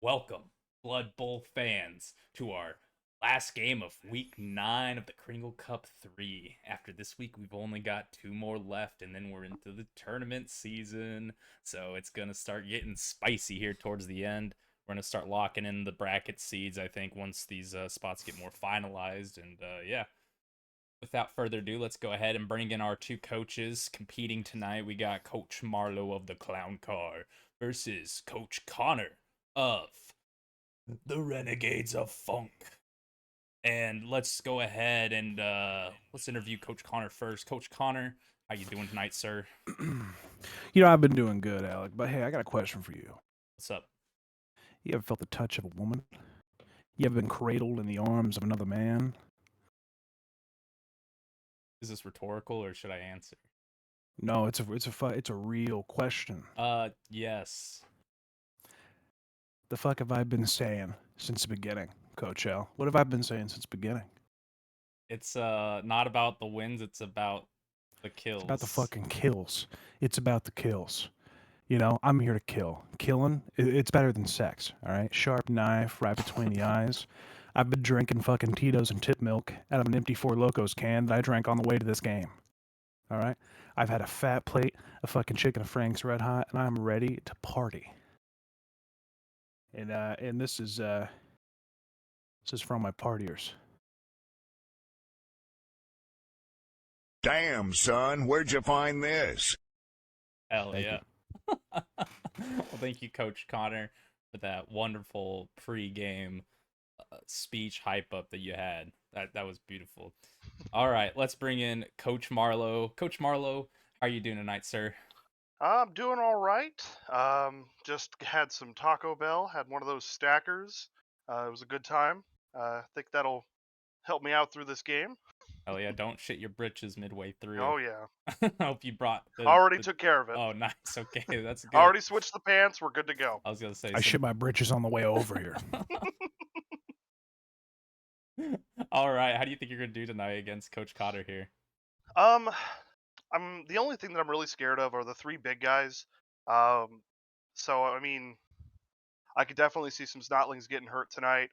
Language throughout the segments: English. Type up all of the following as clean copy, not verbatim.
welcome, Blood Bowl fans, to our last game of Week 9 of the Kringle Cup 3. After this week, we've only got two more left, and then we're into the tournament season. So it's going to start getting spicy here towards the end. We're going to start locking in the bracket seeds, I think, once these spots get more finalized. And yeah, without further ado, let's go ahead and bring in our two coaches competing tonight. We got Coach Marlowe of the Clown Car versus Coach Connor of the Renegades of Funk. And let's go ahead and let's interview Coach Connor first. Coach Connor, how you doing tonight, sir? I've been doing good, Alec, but hey, I got a question for you. What's up? You ever felt the touch of a woman? You ever been cradled in the arms of another man? Is this rhetorical or should I answer? No, it's a real question. Yes. The fuck have I been saying since the beginning, Coach L? What have I been saying since the beginning? It's not about the wins, it's about the kills. It's about the fucking kills. It's about the kills. I'm here to kill. Killing, it's better than sex, all right? Sharp knife right between the eyes. I've been drinking fucking Tito's and tip milk out of an empty Four Locos can that I drank on the way to this game. All right? I've had a fat plate of fucking chicken and Frank's Red Hot, and I'm ready to party. And this is for all my partiers. Damn, son, where'd you find this? Hell Thank yeah. Well, thank you, Coach Connor, for that wonderful pre-game speech hype up that you had. That was beautiful. All right, let's bring in Coach Marlowe. Coach Marlowe, how are you doing tonight, sir? I'm doing all right. Just had some Taco Bell, had one of those stackers. It was a good time. I think that'll help me out through this game. Hell yeah, don't shit your britches midway through. Oh yeah, I hope you brought already took care of it. Oh, nice. Okay, that's good. Already switched the pants. We're good to go. I was gonna say I shit my britches on the way over here. All right, how do you think you're gonna do tonight against Coach Cotter here? I'm the only thing that I'm really scared of are the three big guys. So I mean, I could definitely see some Snotlings getting hurt tonight.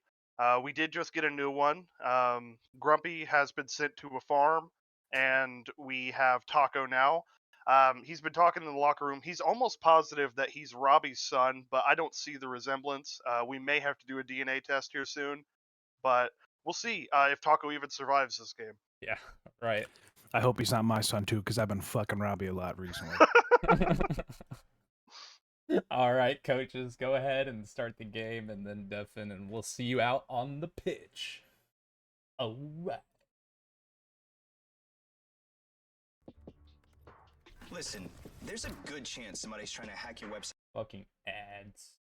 We did just get a new one. Grumpy has been sent to a farm, and we have Taco now. He's been talking in the locker room. He's almost positive that he's Robbie's son, but I don't see the resemblance. We may have to do a DNA test here soon, but we'll see if Taco even survives this game. Yeah, right. I hope he's not my son, too, because I've been fucking Robbie a lot recently. All right, coaches, go ahead and start the game, and then Duffin, and we'll see you out on the pitch. All right. Listen, there's a good chance somebody's trying to hack your website. Fucking ads.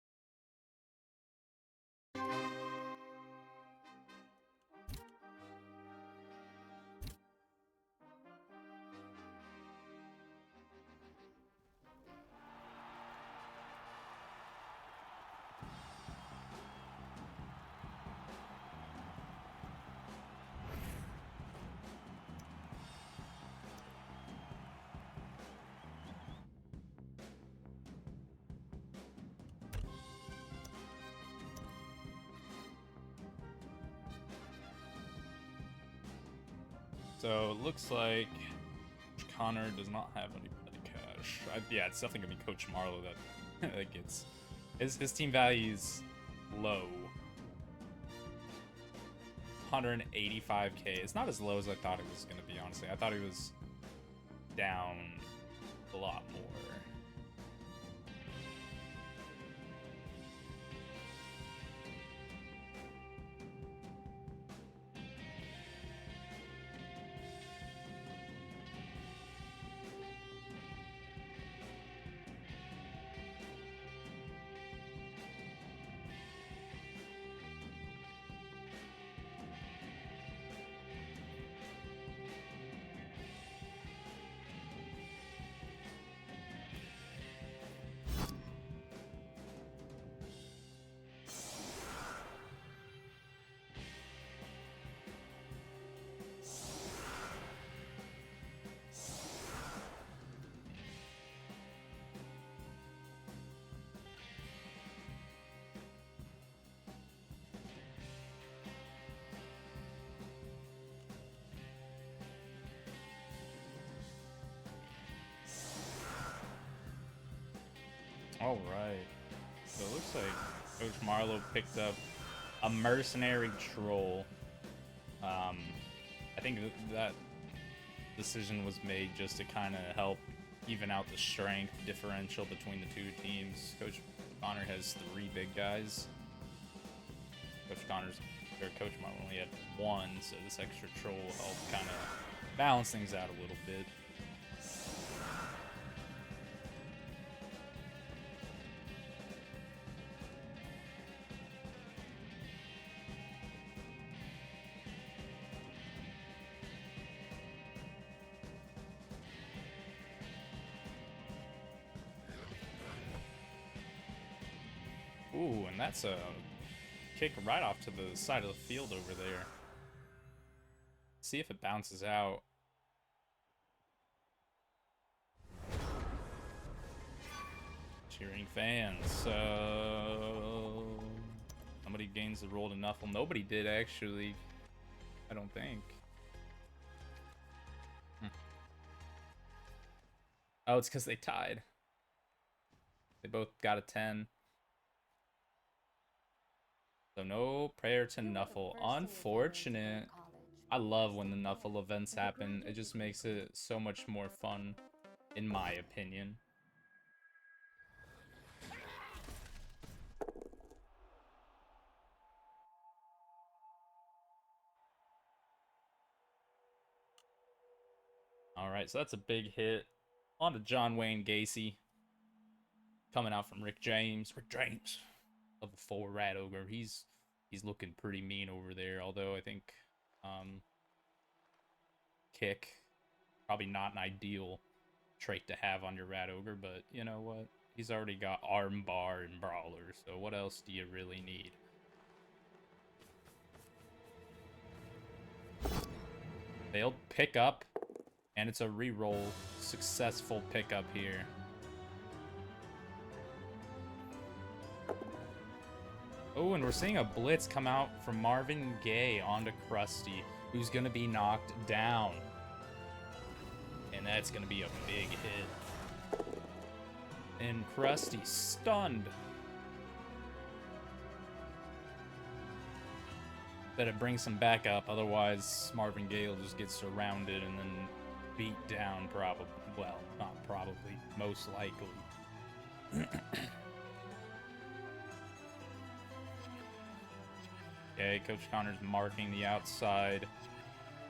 So it looks like Connor does not have any petty cash. Yeah, it's definitely gonna be Coach Marlowe that gets his team value's low. 185k. It's not as low as I thought it was gonna be, honestly. I thought it was down a lot more. All right. So it looks like Coach Marlowe picked up a mercenary troll. I think that decision was made just to kind of help even out the strength differential between the two teams. Coach Connor has 3 big guys. Coach Marlowe only had 1, so this extra troll will help kind of balance things out a little bit. Ooh, and that's a kick right off to the side of the field over there. See if it bounces out. Cheering fans. So somebody gains the roll to Nuffle. Nobody did, actually. I don't think. Oh, it's because they tied. They both got a 10. So no prayer to Nuffle. Unfortunate. I love when the Nuffle events happen. It just makes it so much more fun, in my opinion. Alright, so that's a big hit. On to John Wayne Gacy. Coming out from Rick James. Rick James. Level 4 Rat Ogre. He's looking pretty mean over there, although I think kick, probably not an ideal trait to have on your Rat Ogre, but you know what? He's already got arm bar and brawler, so what else do you really need? Failed pickup, and it's a reroll. Successful pickup here. Oh, and we're seeing a blitz come out from Marvin Gaye onto Krusty, who's going to be knocked down. And that's going to be a big hit. And Krusty stunned. Better bring some backup, otherwise Marvin Gaye will just get surrounded and then beat down probably. Well, not probably, most likely. Okay, Coach Connor's marking the outside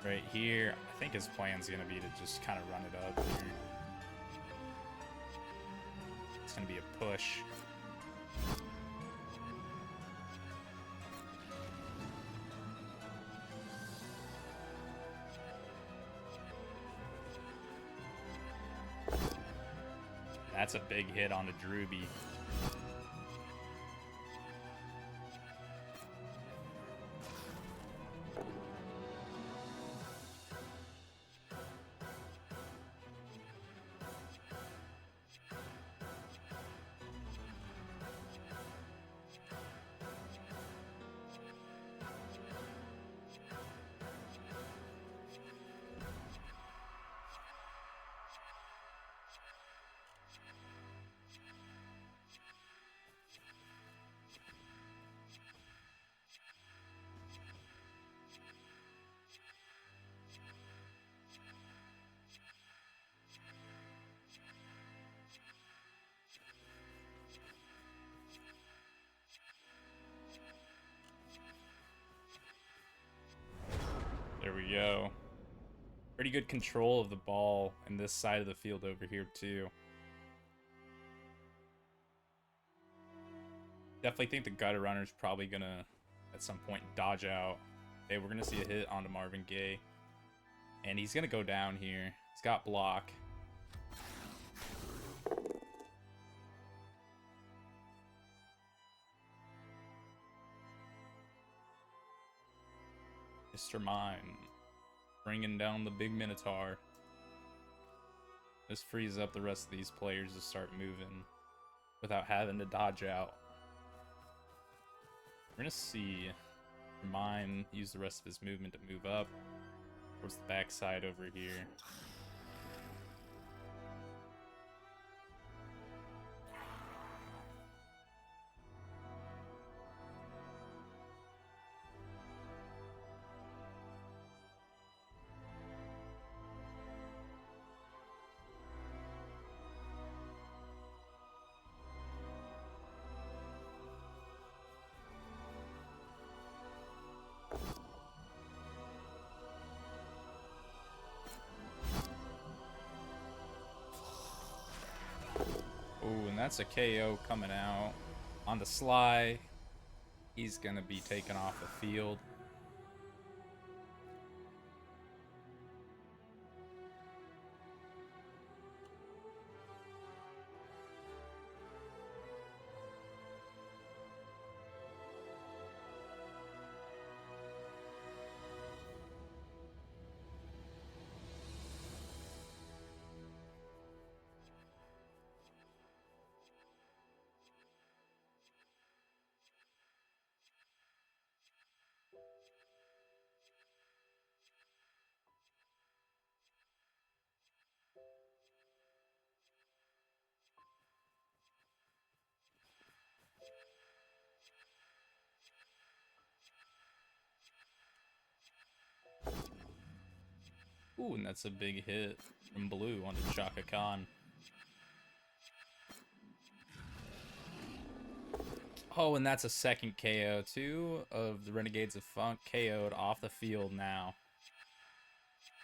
right here. I think his plan's going to be to just kind of run it up here. It's going to be a push. That's a big hit on a Drooby. There we go. Pretty good control of the ball in this side of the field over here, too. Definitely think the gutter runner's probably gonna, at some point, dodge out. Okay, we're gonna see a hit onto Marvin Gaye. And he's gonna go down here. He's got block. Mr. Mime. Bringing down the big Minotaur. This frees up the rest of these players to start moving without having to dodge out. We're going to see Mime use the rest of his movement to move up towards the backside over here. that's a KO coming out on the sly. He's gonna be taken off the field. Ooh, and that's a big hit from Blue onto Chaka Khan. Oh, and that's a second KO, too, of the Renegades of Funk. KO'd off the field now.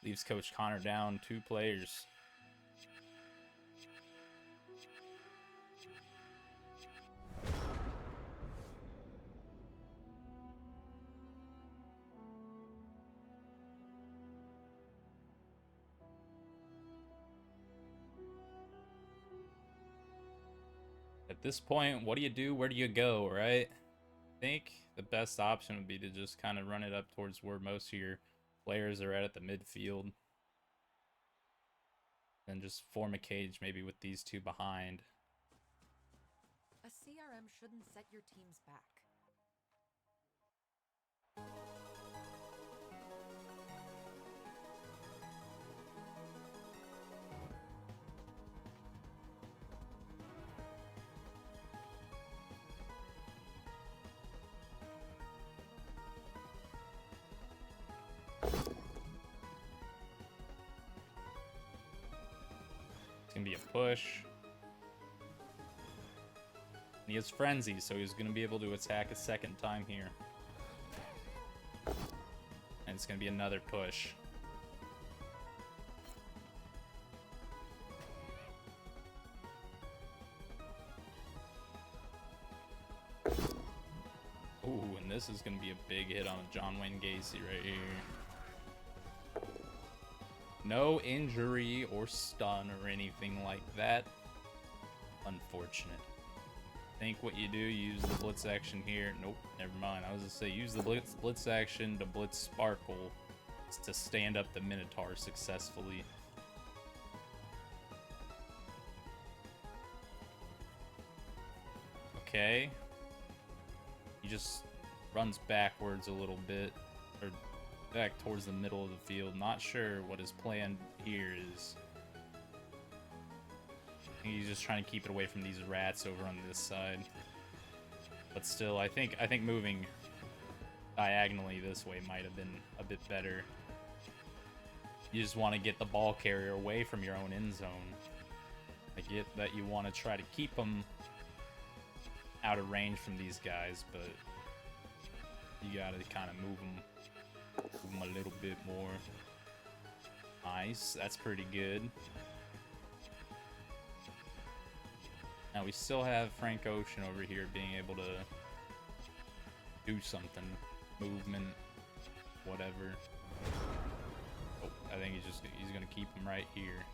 Leaves Coach Connor down 2 players. At this point, what do you do? Where do you go, right? I think the best option would be to just kind of run it up towards where most of your players are at the midfield. And just form a cage maybe with these 2 behind. A CRM shouldn't set your teams back. It's going to be a push. He has Frenzy, so he's going to be able to attack a second time here. And it's going to be another push. Ooh, and this is going to be a big hit on John Wayne Gacy right here. No injury or stun or anything like that. Unfortunate. I think what you do, use the blitz action here. Nope, never mind. I was gonna say use the blitz action to blitz Sparkle to stand up the Minotaur successfully. Okay. He just runs backwards a little bit, or back towards the middle of the field. Not sure what his plan here is. I think he's just trying to keep it away from these rats over on this side. But still, I think moving diagonally this way might have been a bit better. You just want to get the ball carrier away from your own end zone. I get that you want to try to keep them out of range from these guys, but you gotta kind of move them a little bit more. Nice, that's pretty good. Now we still have Frank Ocean over here being able to do something. Movement, whatever. Oh, I think he's gonna keep him right here.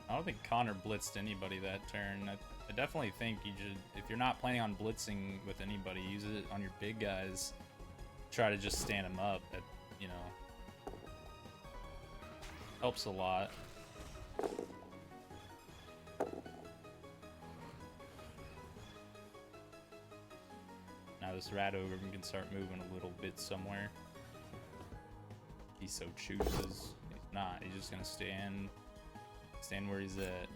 I don't think Connor blitzed anybody that turn. I definitely think you should, if you're not planning on blitzing with anybody, use it on your big guys. Try to just stand them up. That, you know, helps a lot. Now this rat ogre can start moving a little bit somewhere. He so chooses. He's not. He's just gonna stand where he's at.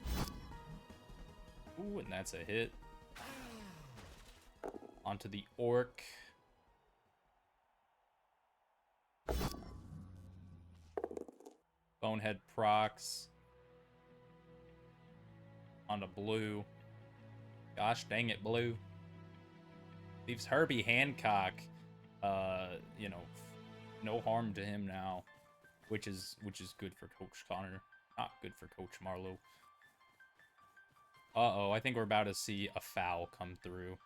Ooh, and that's a hit. Onto the orc. Bonehead procs. On to Blue. Gosh dang it, Blue. Leaves Herbie Hancock. You know, no harm to him now. Which is good for Coach Connor. Not good for Coach Marlowe. Uh-oh, I think we're about to see a foul come through.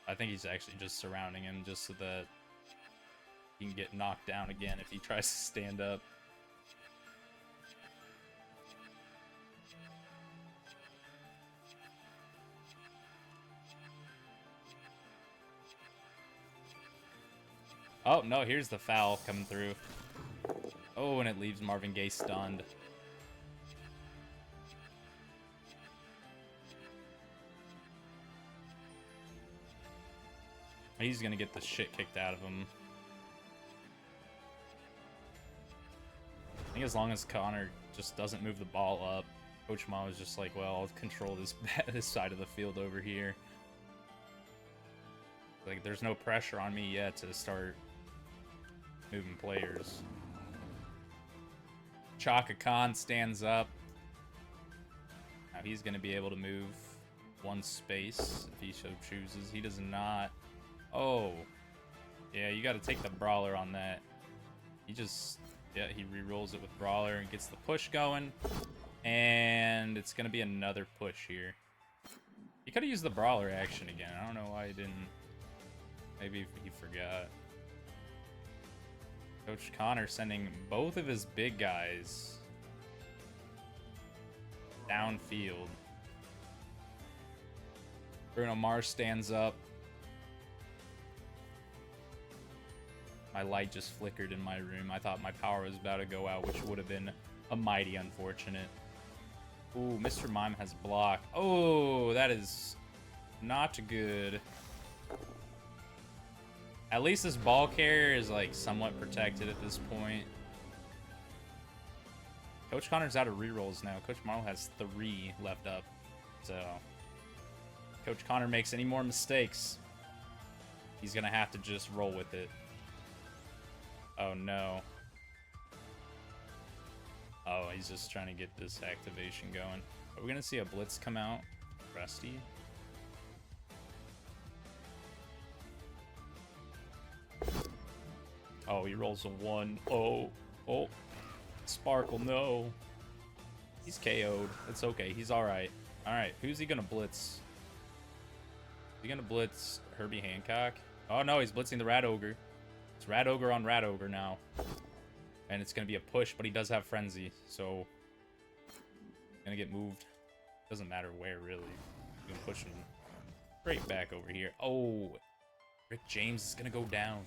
I think he's actually just surrounding him just so that he can get knocked down again if he tries to stand up. Oh, no, here's the foul coming through. Oh, and it leaves Marvin Gaye stunned. He's gonna get the shit kicked out of him. I think as long as Connor just doesn't move the ball up, Coach Ma was just like, well, I'll control this this side of the field over here. Like, there's no pressure on me yet to start moving players. Chaka Khan stands up. Now he's gonna be able to move one space if he so chooses. He does not. Oh, yeah, you got to take the brawler on that. He just, yeah, he re-rolls it with brawler and gets the push going. And it's going to be another push here. He could have used the brawler action again. I don't know why he didn't. Maybe he forgot. Coach Connor sending both of his big guys downfield. Bruno Mars stands up. My light just flickered in my room. I thought my power was about to go out, which would have been a mighty unfortunate. Ooh, Mr. Mime has blocked. Oh, that is not good. At least this ball carrier is like somewhat protected at this point. Coach Connor's out of rerolls now. Coach Marlowe has 3 left up. So, Coach Connor makes any more mistakes, he's going to have to just roll with it. Oh, no. Oh, he's just trying to get this activation going. Are we going to see a blitz come out? Rusty? Oh, he rolls a 1. Oh. Sparkle, no. He's KO'd. It's okay. He's alright. Alright, who's he going to blitz? Is he going to blitz Herbie Hancock? Oh, no, he's blitzing the Rat Ogre. It's Rat Ogre on Rat Ogre now. And it's going to be a push, but he does have Frenzy, so going to get moved. Doesn't matter where, really. You can push him straight back over here. Oh, Rick James is going to go down.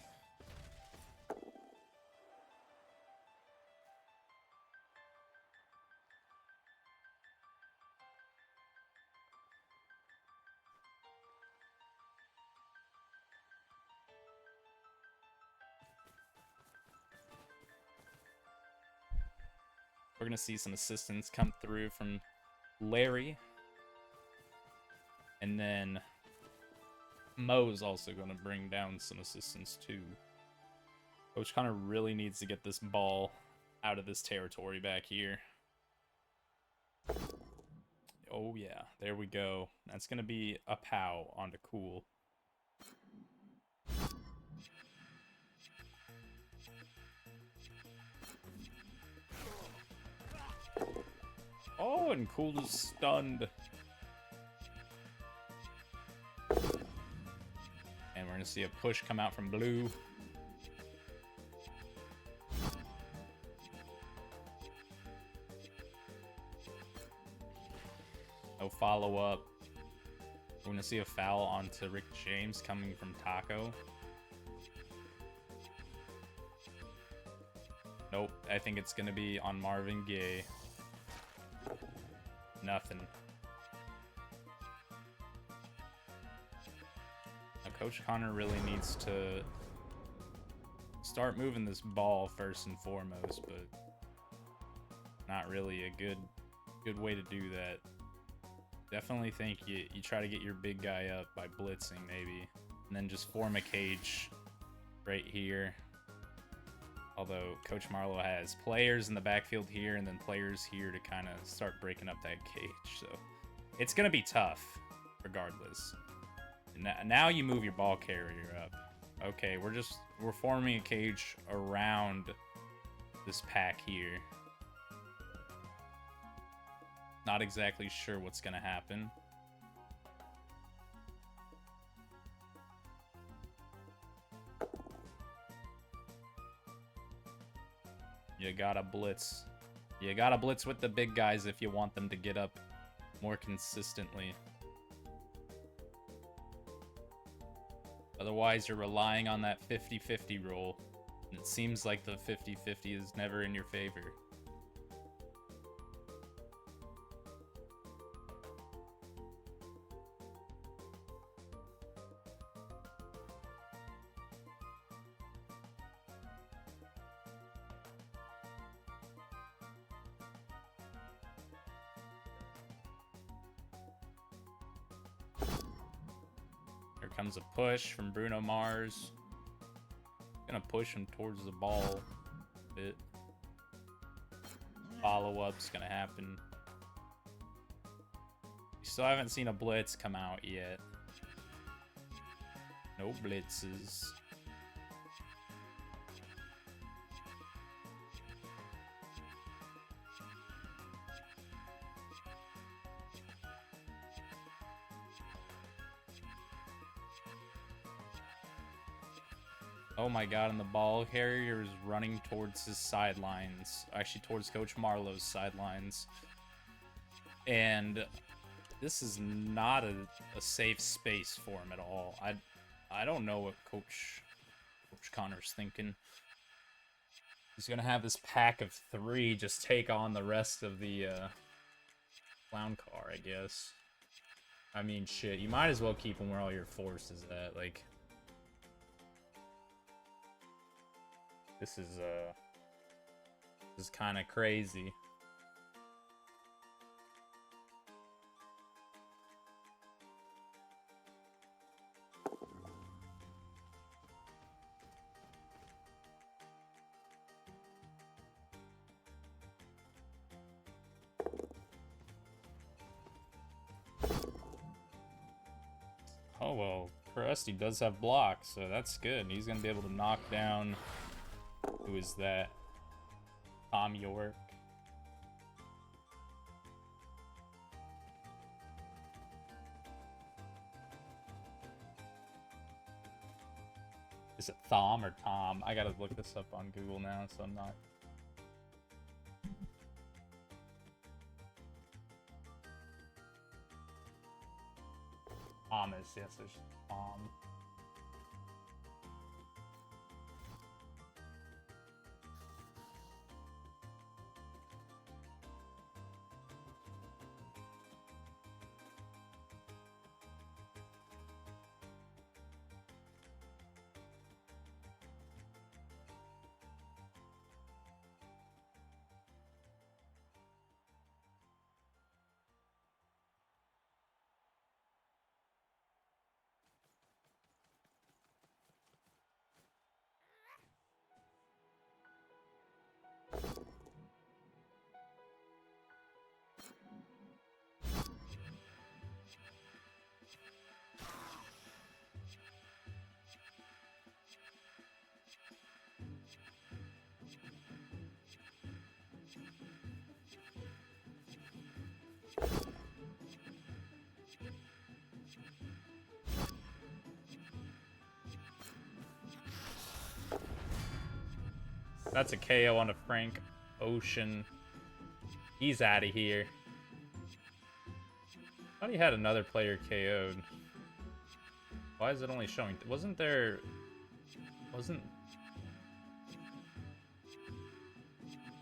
We're going to see some assistance come through from Larry. And then Mo's also going to bring down some assistance too. Coach Connor really needs to get this ball out of this territory back here. Oh yeah, there we go. That's going to be a POW onto Cool. Oh, and Cool is stunned. And we're going to see a push come out from Blue. No follow-up. We're going to see a foul onto Rick James coming from Taco. Nope, I think it's going to be on Marvin Gaye. Nothing. Now, Coach Connor really needs to start moving this ball first and foremost, but not really a good way to do that. Definitely think you try to get your big guy up by blitzing maybe, and then just form a cage right here. Although Coach Marlowe has players in the backfield here and then players here to kind of start breaking up that cage. So it's going to be tough regardless. Now you move your ball carrier up. Okay, we're forming a cage around this pack here. Not exactly sure what's going to happen. You gotta blitz. You gotta blitz with the big guys if you want them to get up more consistently. Otherwise, you're relying on that 50-50 roll. And it seems like the 50-50 is never in your favor. Comes a push from Bruno Mars. Gonna push him towards the ball a bit. Follow-up's gonna happen. We still haven't seen a blitz come out yet. No blitzes. Oh my god, and the ball carrier is running towards his sidelines. Actually, towards Coach Marlowe's sidelines. And this is not a safe space for him at all. I don't know what Coach Connor's thinking. He's going to have this pack of 3 just take on the rest of the clown car, I guess. I mean, shit, you might as well keep him where all your force is at. Like... This is kind of crazy. Oh well, Krusty does have blocks, so that's good. He's gonna be able to knock down. Who is that? Tom York. Is it Thom or Tom? I gotta look this up on Google now, so I'm not... Thomas, yes, there's Tom. That's a KO on a Frank Ocean. He's out of here. I thought he had another player KO'd. Why is it only showing? Wasn't there... Wasn't...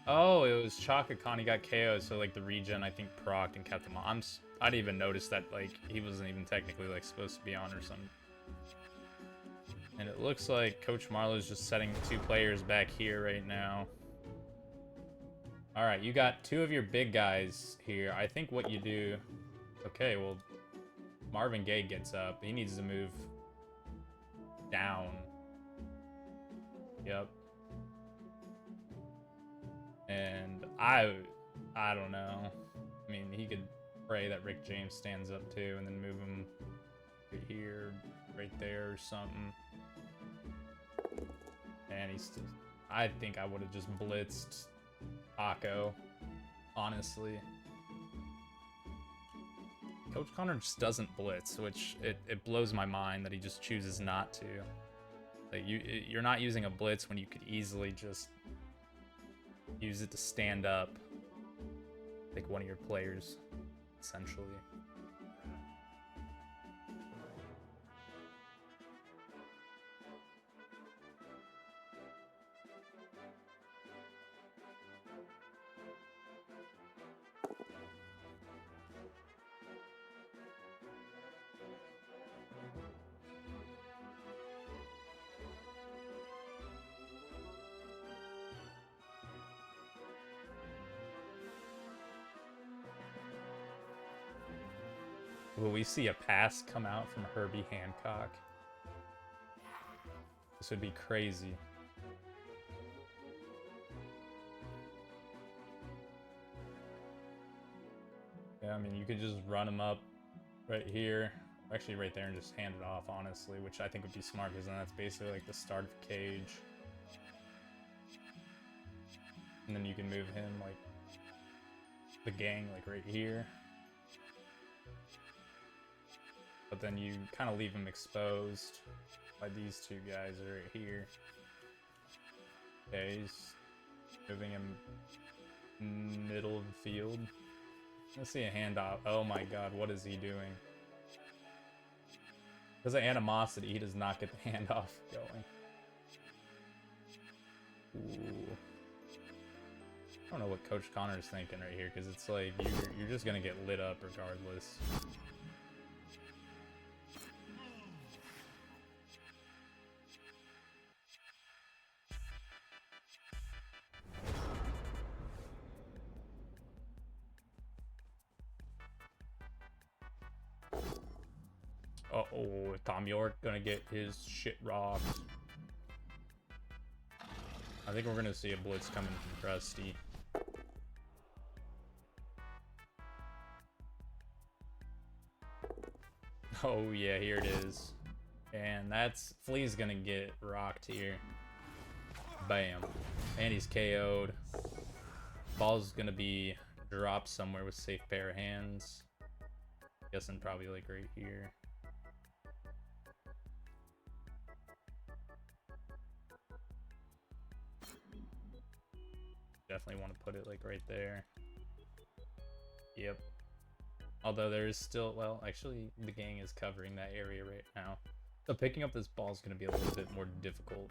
Oh, it was Chaka Khan. He got KO'd, so like the regen, I think, procced and kept him on. I didn't even notice that like he wasn't even technically like supposed to be on or something. And it looks like Coach Marlowe's just setting 2 players back here right now. All right, you got two of your big guys here. I think what you do... Okay, well, Marvin Gaye gets up. He needs to move down. Yep. And I don't know. I mean, he could pray that Rick James stands up too and then move him right here, right there or something. And he's still... I think I would have just blitzed Taco, honestly. Coach Connor just doesn't blitz, which it blows my mind that he just chooses not to. Like you're not using a blitz when you could easily just use it to stand up like one of your players, essentially. Will we see a pass come out from Herbie Hancock? This would be crazy. Yeah, I mean, you could just run him up right here. Actually, right there and just hand it off, honestly, which I think would be smart because then that's basically like the start of cage. And then you can move him like the gang like right here. But then you kind of leave him exposed by these two guys right here. Okay, he's moving him middle of the field. Let's see a handoff. Oh my god, what is he doing? Because of animosity, he does not get the handoff going. Ooh. I don't know what Coach Connor is thinking right here, because it's like you're just gonna get lit up regardless. Uh-oh, Tom York gonna get his shit rocked. I think we're gonna see a blitz coming from Krusty. Oh yeah, here it is. And that's... Flea's gonna get rocked here. Bam. And he's KO'd. Ball's gonna be dropped somewhere with safe pair of hands. Guessing probably like right here. Definitely want to put it like right there. Yep. Although there is still, well, actually the gang is covering that area right now. So picking up this ball is going to be a little bit more difficult.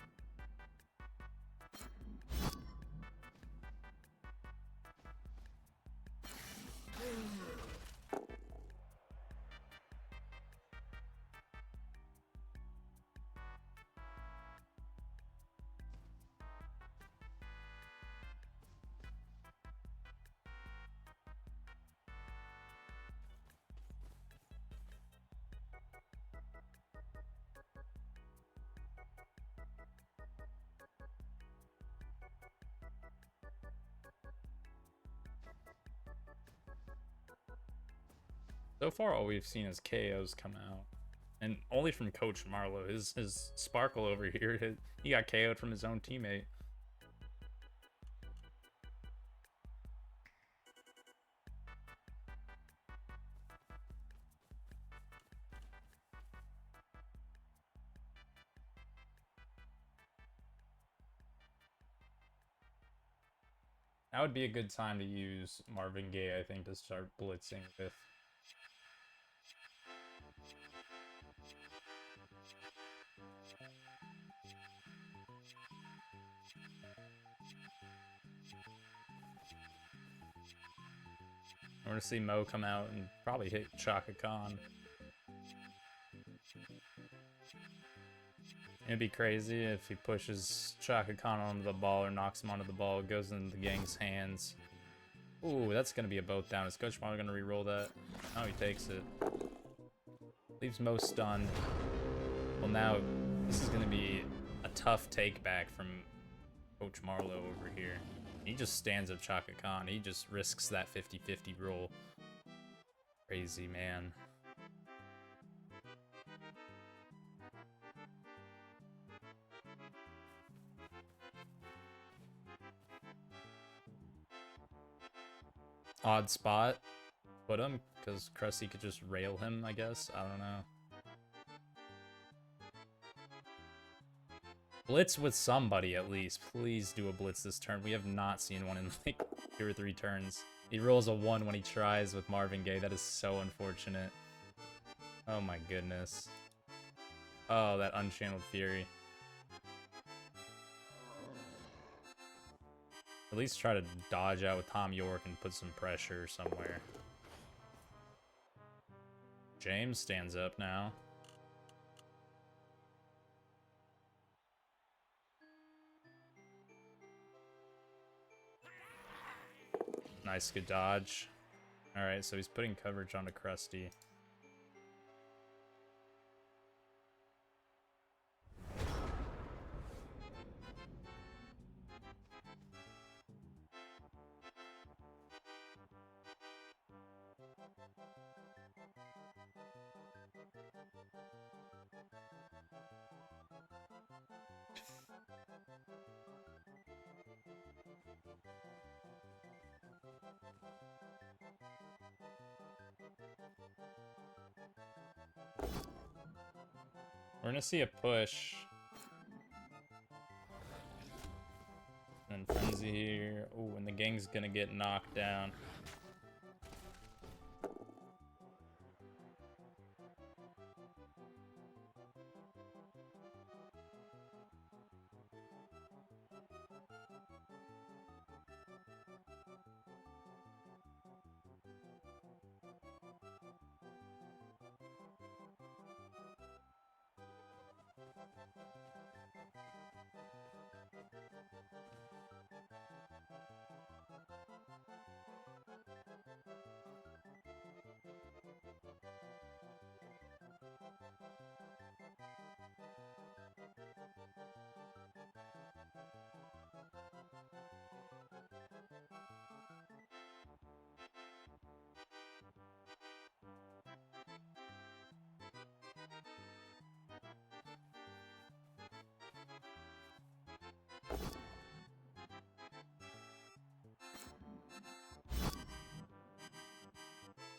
So far, all we've seen is KOs come out. And only from Coach Marlowe. His Sparkle over here, he got KO'd from his own teammate. That would be a good time to use Marvin Gaye, I think, to start blitzing with. We're gonna see Mo come out and probably hit Chaka Khan. It'd be crazy if he pushes Chaka Khan onto the ball or knocks him onto the ball. It goes into the gang's hands. Ooh, that's gonna be a both down. Is Coach Marlowe gonna re-roll that? Oh, he takes it. Leaves Mo stunned. Well, now this is gonna be a tough take back from Coach Marlowe over here. He just stands up Chaka Khan. He just risks that 50-50 roll. Crazy, man. Odd spot. Put him, because Krusty could just rail him, I guess. I don't know. Blitz with somebody, at least. Please do a blitz this turn. We have not seen one in, like, 2 or 3 turns. He rolls a 1 when he tries with Marvin Gaye. That is so unfortunate. Oh my goodness. Oh, that Unchanneled Fury. At least try to dodge out with Tom York and put some pressure somewhere. James stands up now. Nice, good dodge. Alright, so he's putting coverage onto Krusty. We're gonna see a push. And Frenzy here. Oh, and the gang's gonna get knocked down.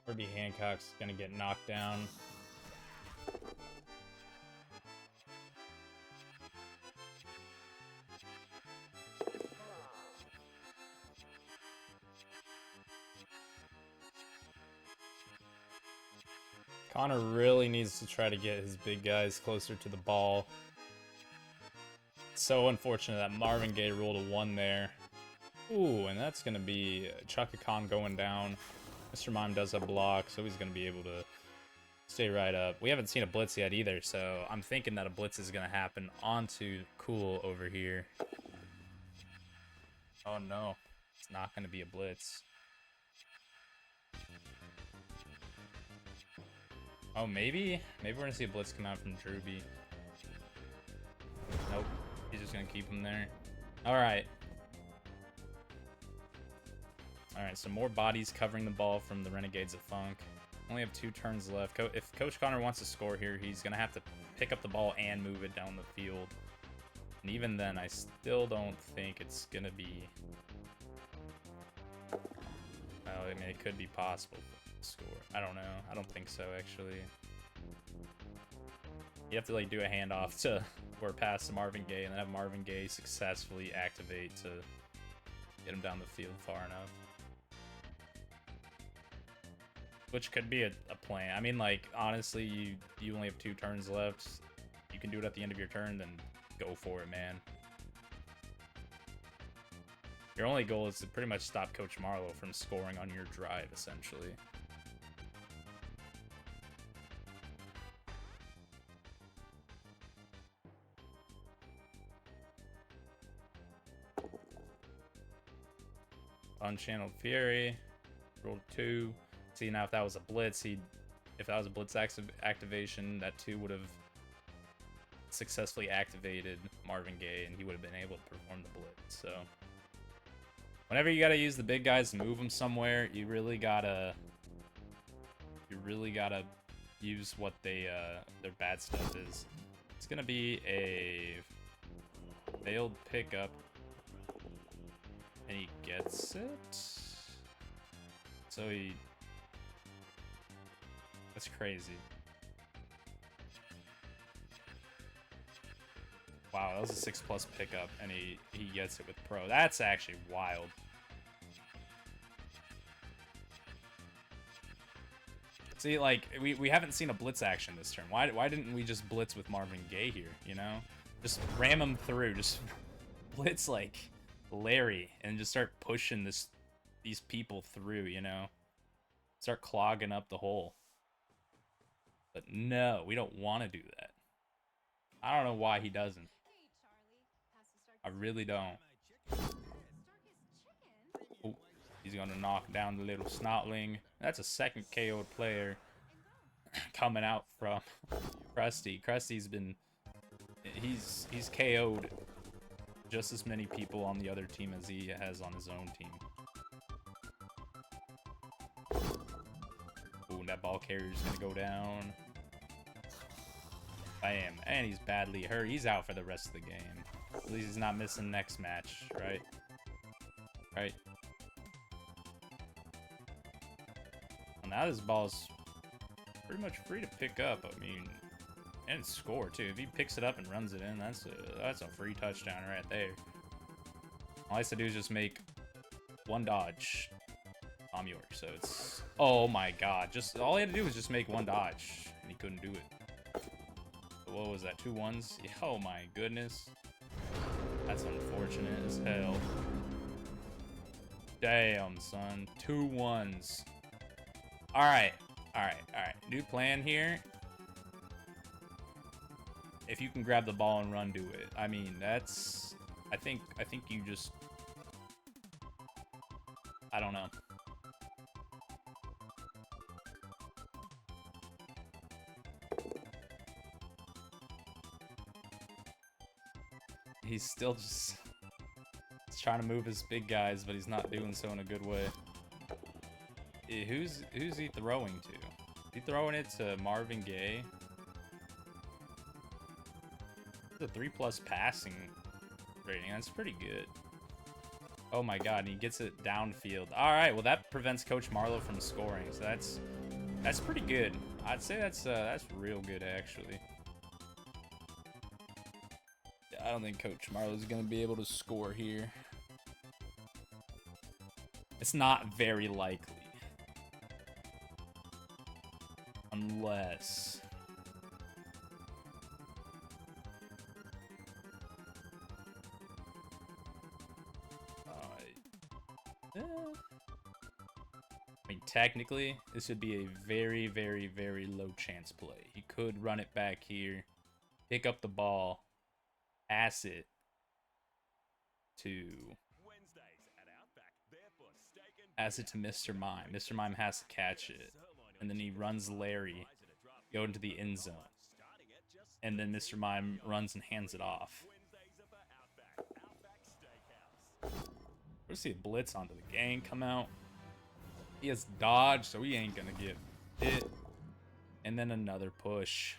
Herbie Hancock's gonna get knocked down. Connor really needs to try to get his big guys closer to the ball. It's so unfortunate that Marvin Gaye rolled a 1 there. Ooh, and that's going to be Chaka Khan going down. Mr. Mime does a block, so he's going to be able to stay right up. We haven't seen a blitz yet either, so I'm thinking that a blitz is going to happen onto Cool over here. Oh no, it's not going to be a blitz. Oh, maybe? Maybe we're going to see a blitz come out from Drewby. Nope, he's just going to keep him there. Alright. Alright, so more bodies covering the ball from the Renegades of Funk. Only have 2 turns left. If Coach Connor wants to score here, he's going to have to pick up the ball and move it down the field. And even then, I still don't think it's going to be... Well, I mean, it could be possible to score. I don't know. I don't think so, actually. You have to, like, do a handoff to or pass to Marvin Gaye, and then have Marvin Gaye successfully activate to get him down the field far enough. Which could be a plan. I mean, like, honestly, you only have 2 turns left. You can do it at the end of your turn, then go for it, man. Your only goal is to pretty much stop Coach Marlowe from scoring on your drive, essentially. Unchanneled Fury. Rolled 2. See, now if that was a blitz, if that was a blitz activation, that 2 would have successfully activated Marvin Gaye, and he would have been able to perform the blitz. So, whenever you gotta use the big guys to move them somewhere, you really gotta use what their bad stuff is. It's gonna be a failed pickup, and he gets it. So that's crazy. Wow, that was a 6+ pickup, and he gets it with pro. That's actually wild. See, like, we haven't seen a blitz action this turn. Why didn't we just blitz with Marvin Gaye here, you know? Just ram him through. Just blitz, like, Larry, and just start pushing these people through, you know? Start clogging up the hole. But no, we don't want to do that. I don't know why he doesn't. I really don't. Oh, he's going to knock down the little snotling. That's a second KO'd player coming out from Krusty. Krusty's been... He's KO'd just as many people on the other team as he has on his own team. Ooh, that ball carrier's going to go down. Bam. And he's badly hurt. He's out for the rest of the game. At least he's not missing next match, right? Right. Well, now this ball's pretty much free to pick up. I mean, and score too. If he picks it up and runs it in, that's a free touchdown right there. All he has to do is just make one dodge. Tom York. So it's, oh my god, just all he had to do was just make one dodge, and he couldn't do it. So what was that? 2 1s? Yeah, oh my goodness. That's unfortunate as hell. Damn, son. 2 1s. Alright. New plan here. If you can grab the ball and run, do it. I mean, that's... I think you just... I don't know. He's still just trying to move his big guys, but he's not doing so in a good way. Who's he throwing to? Is he throwing it to Marvin Gaye? It's a 3+ passing rating. That's pretty good. Oh my god, and he gets it downfield. All right, well that prevents Coach Marlowe from scoring, so that's pretty good. I'd say that's real good actually. I don't think Coach Marlowe's gonna be able to score here. It's not very likely. Unless... I mean, technically, this would be a very, very, very low chance play. He could run it back here, pick up the ball, pass it to Mr. Mime. Mr. Mime has to catch it, and then he runs Larry, go into the end zone, and then Mr. Mime runs and hands it off. We'll see a blitz onto the gang come out. He has dodge, so he ain't gonna get hit. And then another push.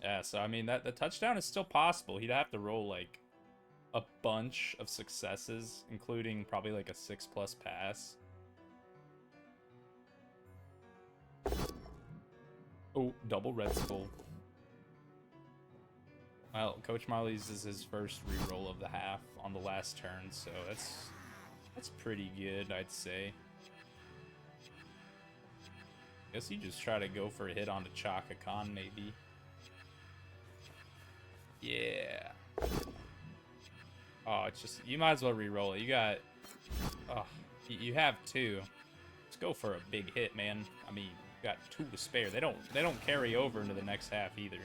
Yeah, so I mean, the touchdown is still possible. He'd have to roll like a bunch of successes, including probably like a 6+ pass. Oh, double red skull. Well, Coach Marlowe uses his first reroll of the half on the last turn, so that's pretty good, I'd say. Guess you just try to go for a hit onto Chaka Khan, maybe. Yeah. Oh, it's just, you might as well re-roll it. You got, oh, you have 2. Let's go for a big hit, man. I mean, got 2 to spare. They don't carry over into the next half either.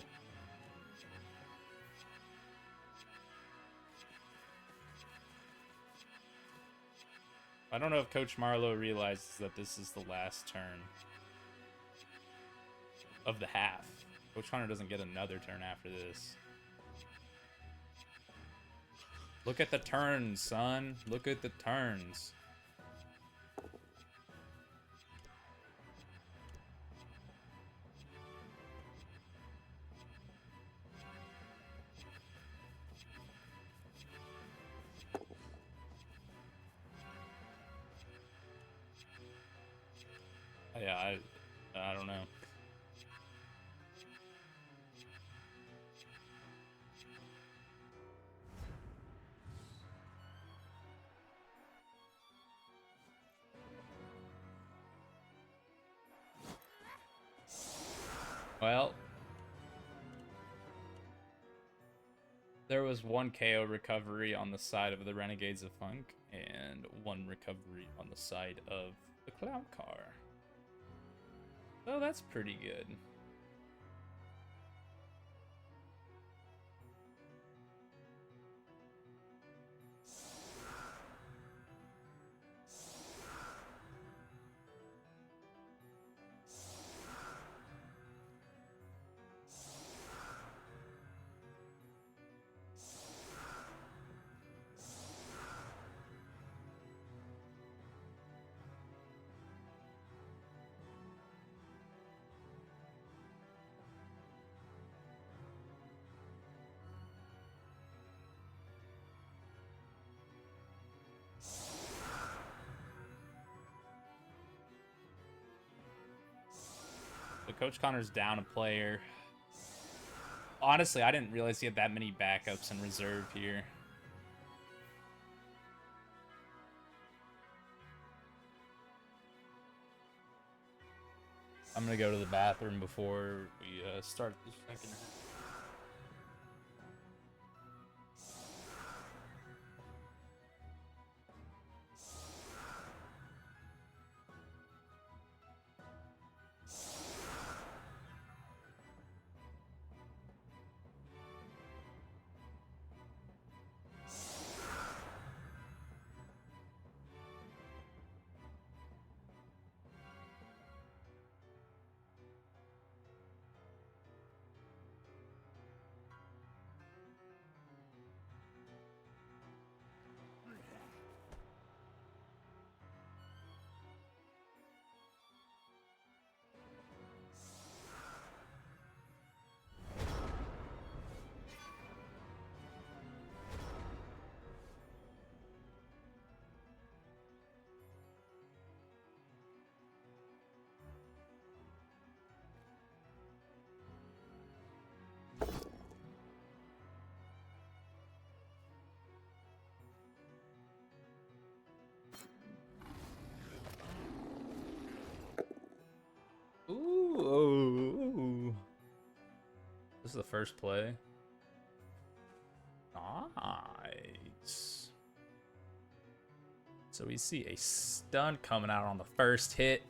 I don't know if Coach Marlowe realizes that this is the last turn of the half. Coach Hunter doesn't get another turn after this. Look at the turns, son. Look at the turns. Yeah, I don't know. Well, there was 1 KO recovery on the side of the Renegades of Funk, and 1 recovery on the side of the Clown Car. So that's pretty good. So Coach Connor's down a player. Honestly, I didn't realize he had that many backups in reserve here. I'm gonna go to the bathroom before we start the second half. Ooh. This is the first play. Nice. So we see a stun coming out on the first hit.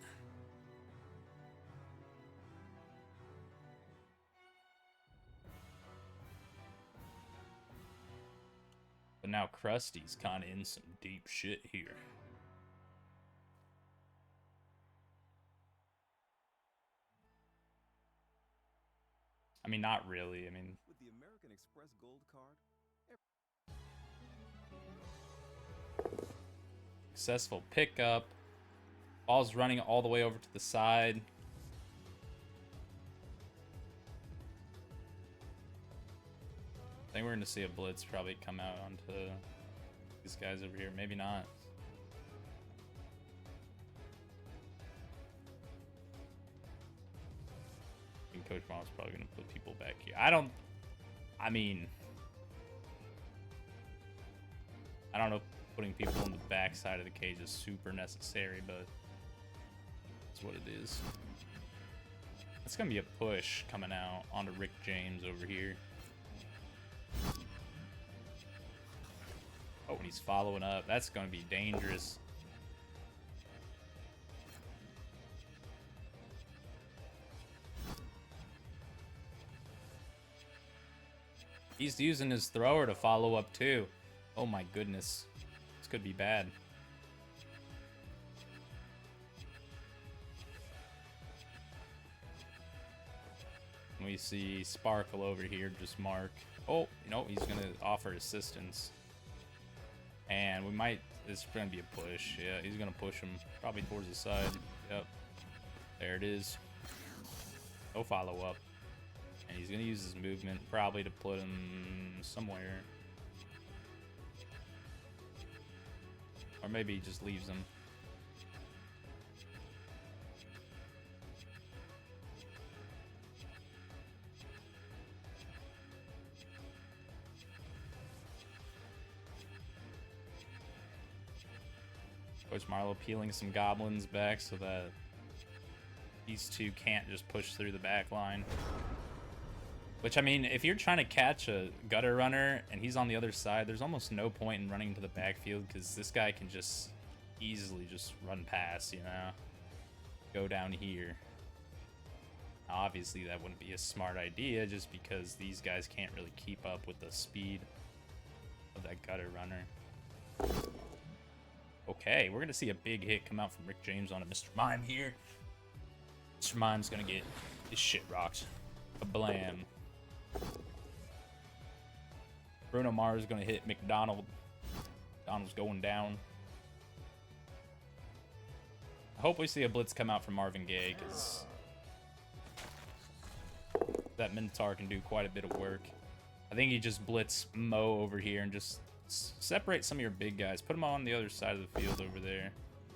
But now Krusty's kind of in some deep shit here. I mean, not really. I mean, with the American Express Gold Card. Successful pickup. Ball's running all the way over to the side. I think we're going to see a blitz probably come out onto these guys over here. Maybe not. I think Coach Mom's probably going to put people back here. I don't know if putting people on the back side of the cage is super necessary, but that's what it is. It's going to be a push coming out onto Rick James over here. Oh, and he's following up. That's going to be dangerous. He's using his thrower to follow up too. Oh my goodness. This could be bad. We see Sparkle over here just mark. Oh, you know, he's gonna offer assistance. And we might, it's gonna be a push. Yeah, he's gonna push him probably towards the side. Yep. There it is. No follow up. And he's gonna use his movement probably to put him somewhere. Or maybe he just leaves him. Coach Marlowe peeling some goblins back so that these two can't just push through the back line. Which, I mean, if you're trying to catch a gutter runner and he's on the other side, there's almost no point in running into the backfield because this guy can just easily just run past, you know? Go down here. Now, obviously, that wouldn't be a smart idea just because these guys can't really keep up with the speed of that gutter runner. Okay, we're going to see a big hit come out from Rick James on a Mr. Mime here. Mr. Mime's going to get his shit rocked. Kablam. Bruno Mars is going to hit McDonald. McDonald's going down. I hope we see a blitz come out from Marvin Gaye, because that Minotaur can do quite a bit of work. I think he just blitz Mo over here and just separate some of your big guys. Put them on the other side of the field over there.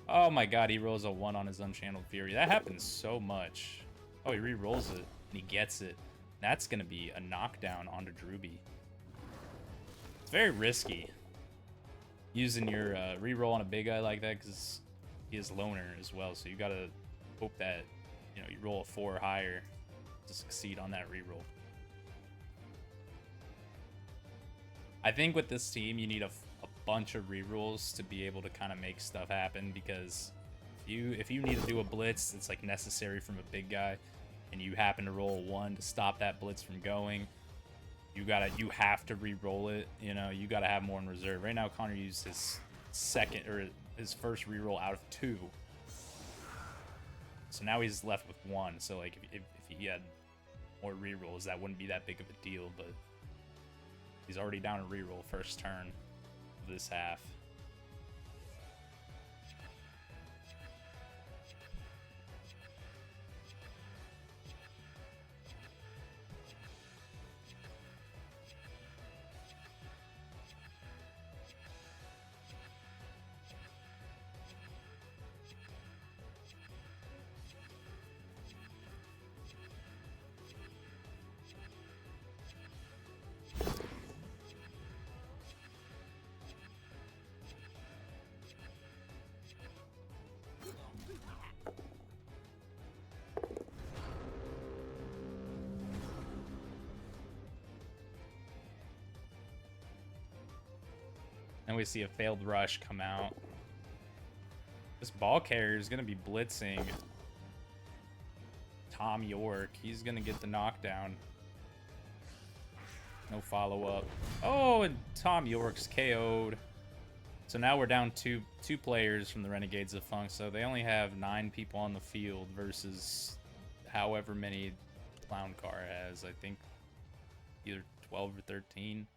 Oh my god, he rolls a 1 on his Unchanneled Fury. That happens so much. Oh, he re-rolls it, and he gets it. That's going to be a knockdown onto Drewby. It's very risky using your re-roll on a big guy like that because he is loner as well. So you got to hope that, you know, you roll a 4 or higher to succeed on that re-roll. I think with this team, you need a bunch of re-rolls to be able to kind of make stuff happen, because if you need to do a blitz that's like necessary from a big guy and you happen to roll a 1 to stop that blitz from going, you have to re-roll it. You know, you got to have more in reserve. Right now, Connor used his his first re-roll out of 2. So now he's left with 1. So like if he had more re-rolls, that wouldn't be that big of a deal, but he's already down a reroll first turn of this half. And we see a failed rush come out. This ball carrier is going to be blitzing Tom York. He's going to get the knockdown. No follow-up. Oh, and Tom York's KO'd. So now we're down two players from the Renegades of Funk. So they only have 9 people on the field versus however many Clown Car has. I think either 12 or 13.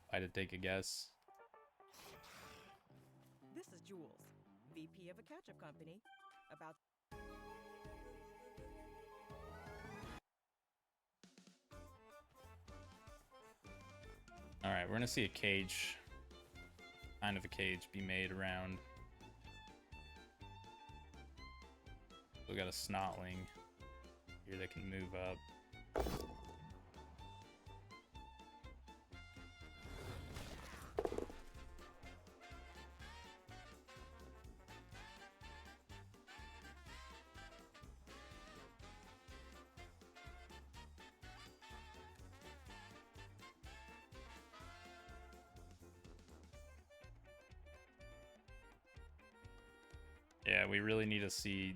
If I had to take a guess. This is Jules, VP of a catch-up company. About All right, we're gonna see a cage, kind of a cage, be made around. We got a Snotling here that can move up. Yeah, we really need to see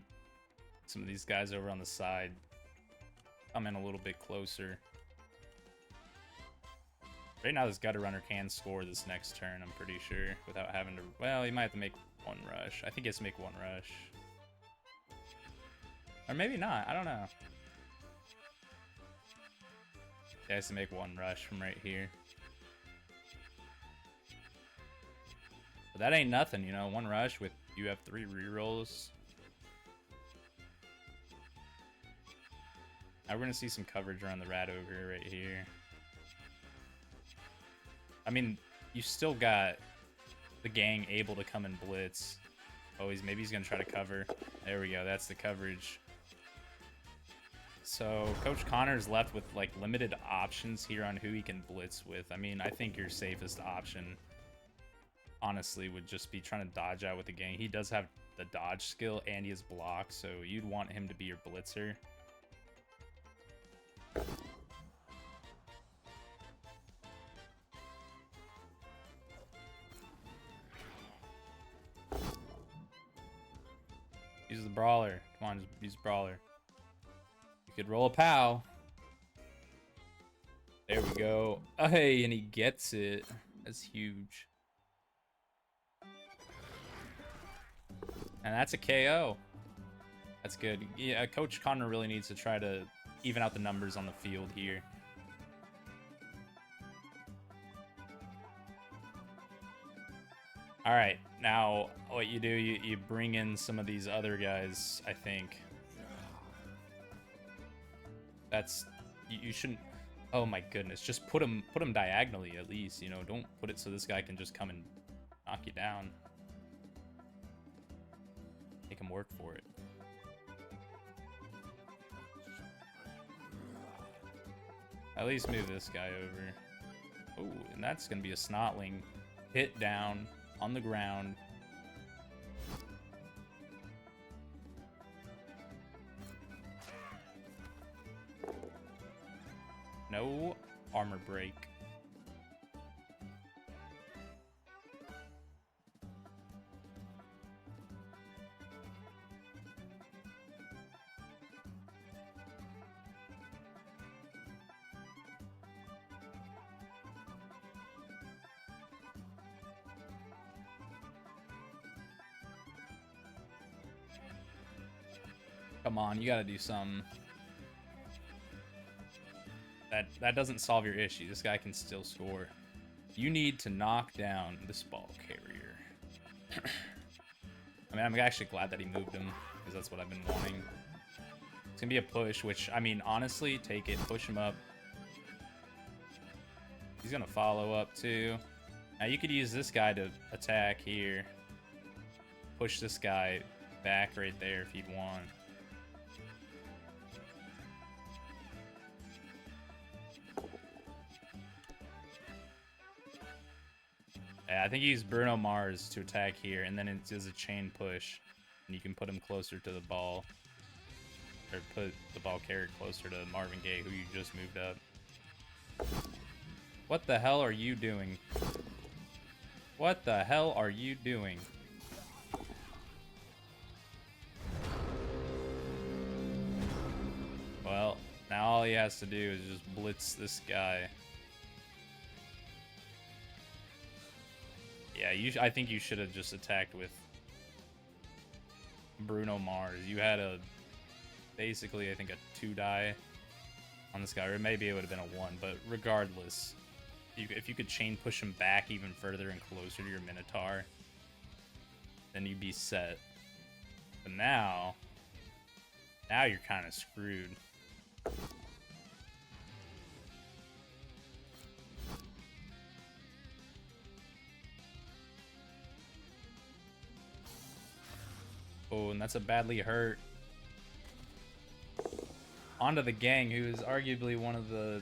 some of these guys over on the side come in a little bit closer. Right now, this gutter runner can score this next turn, I'm pretty sure, without having to... Well, he might have to make one rush. I think he has to make one rush. Or maybe not. I don't know. He has to make one rush from right here. But that ain't nothing, you know. One rush with you have 3 rerolls. Now we're going to see some coverage around the Rat Ogre right here. I mean, you still got the gang able to come and blitz. Oh, maybe he's going to try to cover. There we go. That's the coverage. So Coach Connor's left with like limited options here on who he can blitz with. I mean, I think your safest option, honestly, would just be trying to dodge out with the gang. He does have the dodge skill and he has block, so you'd want him to be your blitzer. Use the brawler. Come on, just use brawler. You could roll a POW. There we go. Oh, hey, and he gets it. That's huge. And that's a KO. That's good. Yeah, Coach Connor really needs to try to even out the numbers on the field here. All right, now what you do, you bring in some of these other guys, I think. That's, you shouldn't, oh my goodness, just put him diagonally at least, you know, don't put it so this guy can just come and knock you down. Make him work for it. At least move this guy over. Oh, and that's gonna be a snotling. Hit down on the ground. No armor break. Come on, you gotta do something. That doesn't solve your issue. This guy can still score. You need to knock down this ball carrier. I mean, I'm actually glad that he moved him, because that's what I've been wanting. It's gonna be a push, which, I mean, honestly, take it, push him up. He's gonna follow up, too. Now, you could use this guy to attack here. Push this guy back right there if you'd want. Yeah, I think you use Bruno Mars to attack here, and then it does a chain push, and you can put him closer to the ball, or put the ball carrier closer to Marvin Gaye, who you just moved up. What the hell are you doing? What the hell are you doing? Well, now all he has to do is just blitz this guy. Yeah, I think you should have just attacked with Bruno Mars. You had basically, I think, a 2-die on this guy, or maybe it would have been a 1, but regardless, if you could chain push him back even further and closer to your Minotaur, then you'd be set. But now you're kind of screwed. Oh, and that's a badly hurt. Onto the gang, who is arguably one of the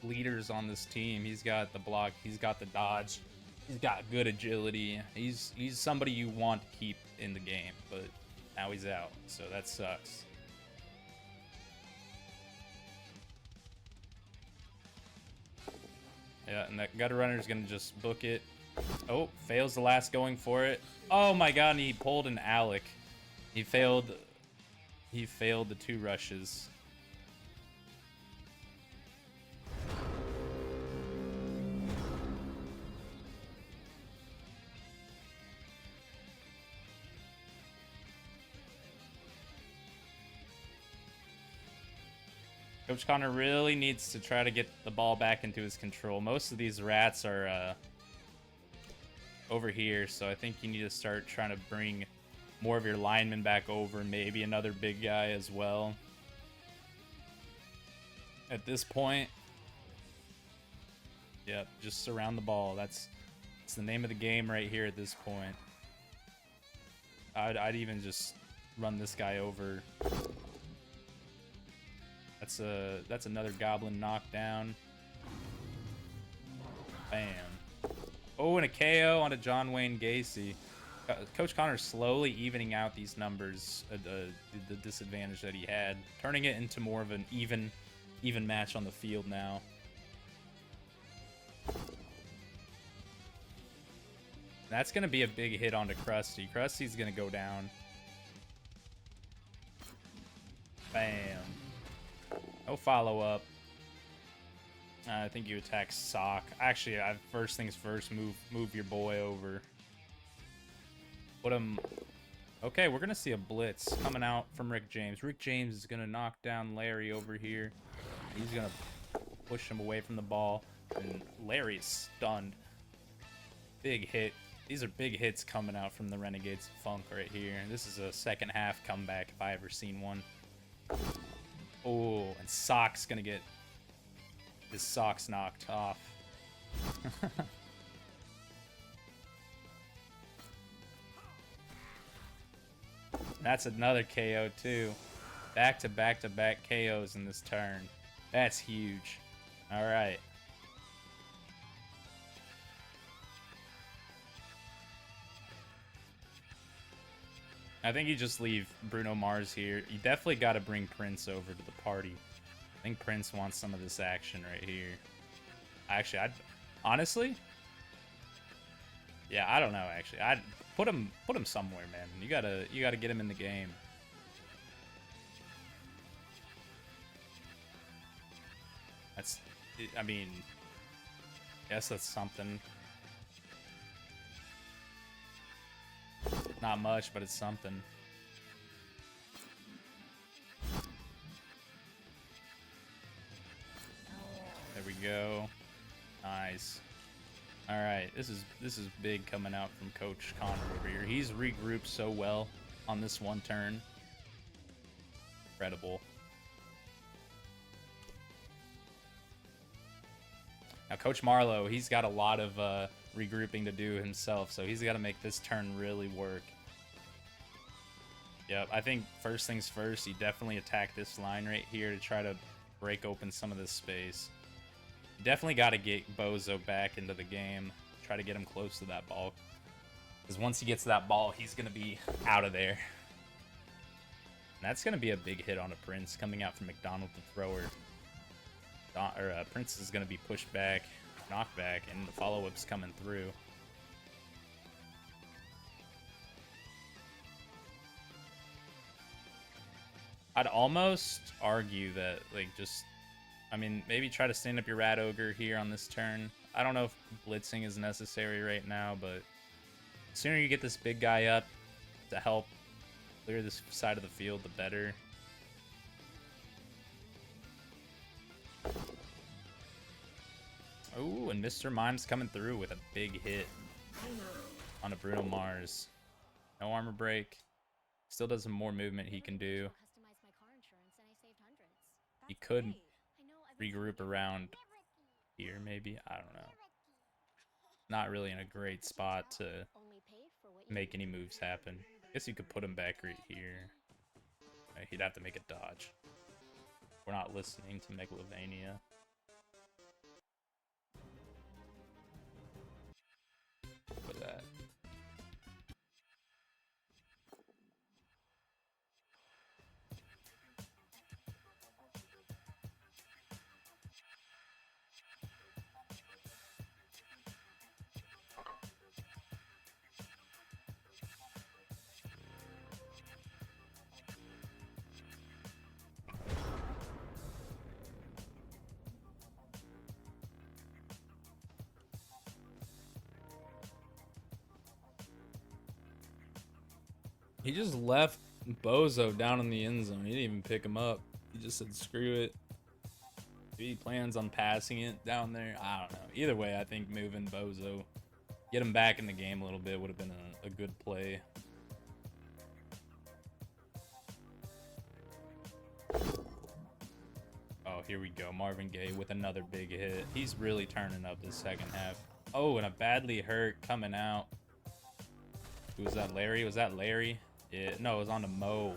leaders on this team. He's got the block, he's got the dodge, he's got good agility. He's somebody you want to keep in the game, but now he's out, so that sucks. Yeah, and that gutter runner is gonna just book it. Oh, fails the last going for it. Oh my god, and he pulled an Alec. He failed the 2 rushes. Coach Connor really needs to try to get the ball back into his control. Most of these rats are over here, so I think you need to start trying to bring more of your linemen back over, maybe another big guy as well. At this point, yep, just surround the ball. That's the name of the game right here at this point. I'd even just run this guy over. That's another goblin knockdown. Bam. Oh, and a KO on a John Wayne Gacy. Coach Connor's slowly evening out these numbers, the disadvantage that he had, turning it into more of an even match on the field now. That's going to be a big hit onto Krusty. Krusty's going to go down. Bam. No follow-up. I think you attack Sock. Actually, first things first, move your boy over. Put him... Okay, we're going to see a blitz coming out from Rick James. Rick James is going to knock down Larry over here. He's going to push him away from the ball. And Larry is stunned. Big hit. These are big hits coming out from the Renegades Funk right here. This is a second half comeback if I ever seen one. Oh, and Sock's going to get his socks knocked off. That's another KO too. Back to back to back KOs in this turn. That's huge. All right. I think you just leave Bruno Mars here. You definitely got to bring Prince over to the party. I think Prince wants some of this action right here. Actually, honestly, yeah, I don't know. Actually, I'd put him somewhere, man. You gotta get him in the game. I mean, guess that's something. Not much, but it's something. There we go. Nice. All right, this is big coming out from Coach Connor over here. He's regrouped so well on this one turn. Incredible. Now, Coach Marlowe, he's got a lot of regrouping to do himself, so he's got to make this turn really work. Yep, I think first things first, you definitely attack this line right here to try to break open some of this space. You definitely got to get Bozo back into the game. Try to get him close to that ball. Because once he gets to that ball, he's going to be out of there. And that's going to be a big hit on a Prince coming out from McDonald the thrower. Prince is going to be pushed back, knocked back, and the follow-up's coming through. I'd almost argue that, like, just, I mean, maybe try to stand up your Rat Ogre here on this turn. I don't know if blitzing is necessary right now, but the sooner you get this big guy up to help clear this side of the field, the better. Oh, and Mr. Mime's coming through with a big hit on a Bruno Mars. No armor break. Still does some more movement he can do. He could regroup around here, maybe. I don't know. Not really in a great spot to make any moves happen. I guess you could put him back right here. He'd have to make a dodge. We're not listening to Megalovania. Put that. He just left Bozo down in the end zone. He didn't even pick him up. He just said, screw it. Maybe he plans on passing it down there. I don't know. Either way, I think moving Bozo, get him back in the game a little bit would have been a good play. Oh, here we go. Marvin Gaye with another big hit. He's really turning up this second half. Oh, and a badly hurt coming out. Who was that, Larry? Was that Larry? Yeah, no, it was on the Mo.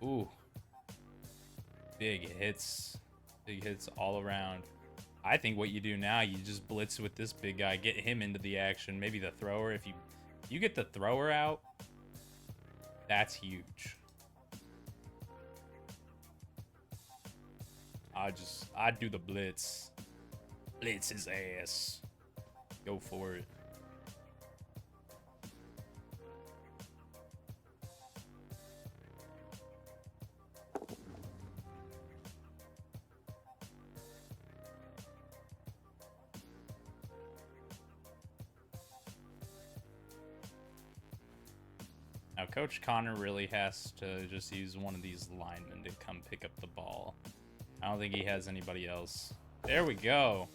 Ooh. Big hits. Big hits all around. I think what you do now, you just blitz with this big guy, get him into the action. Maybe the thrower. If you get the thrower out, that's huge. I'd do the blitz. Blitz his ass. Go for it. Now, Coach Connor really has to just use one of these linemen to come pick up the ball. I don't think he has anybody else. There we go.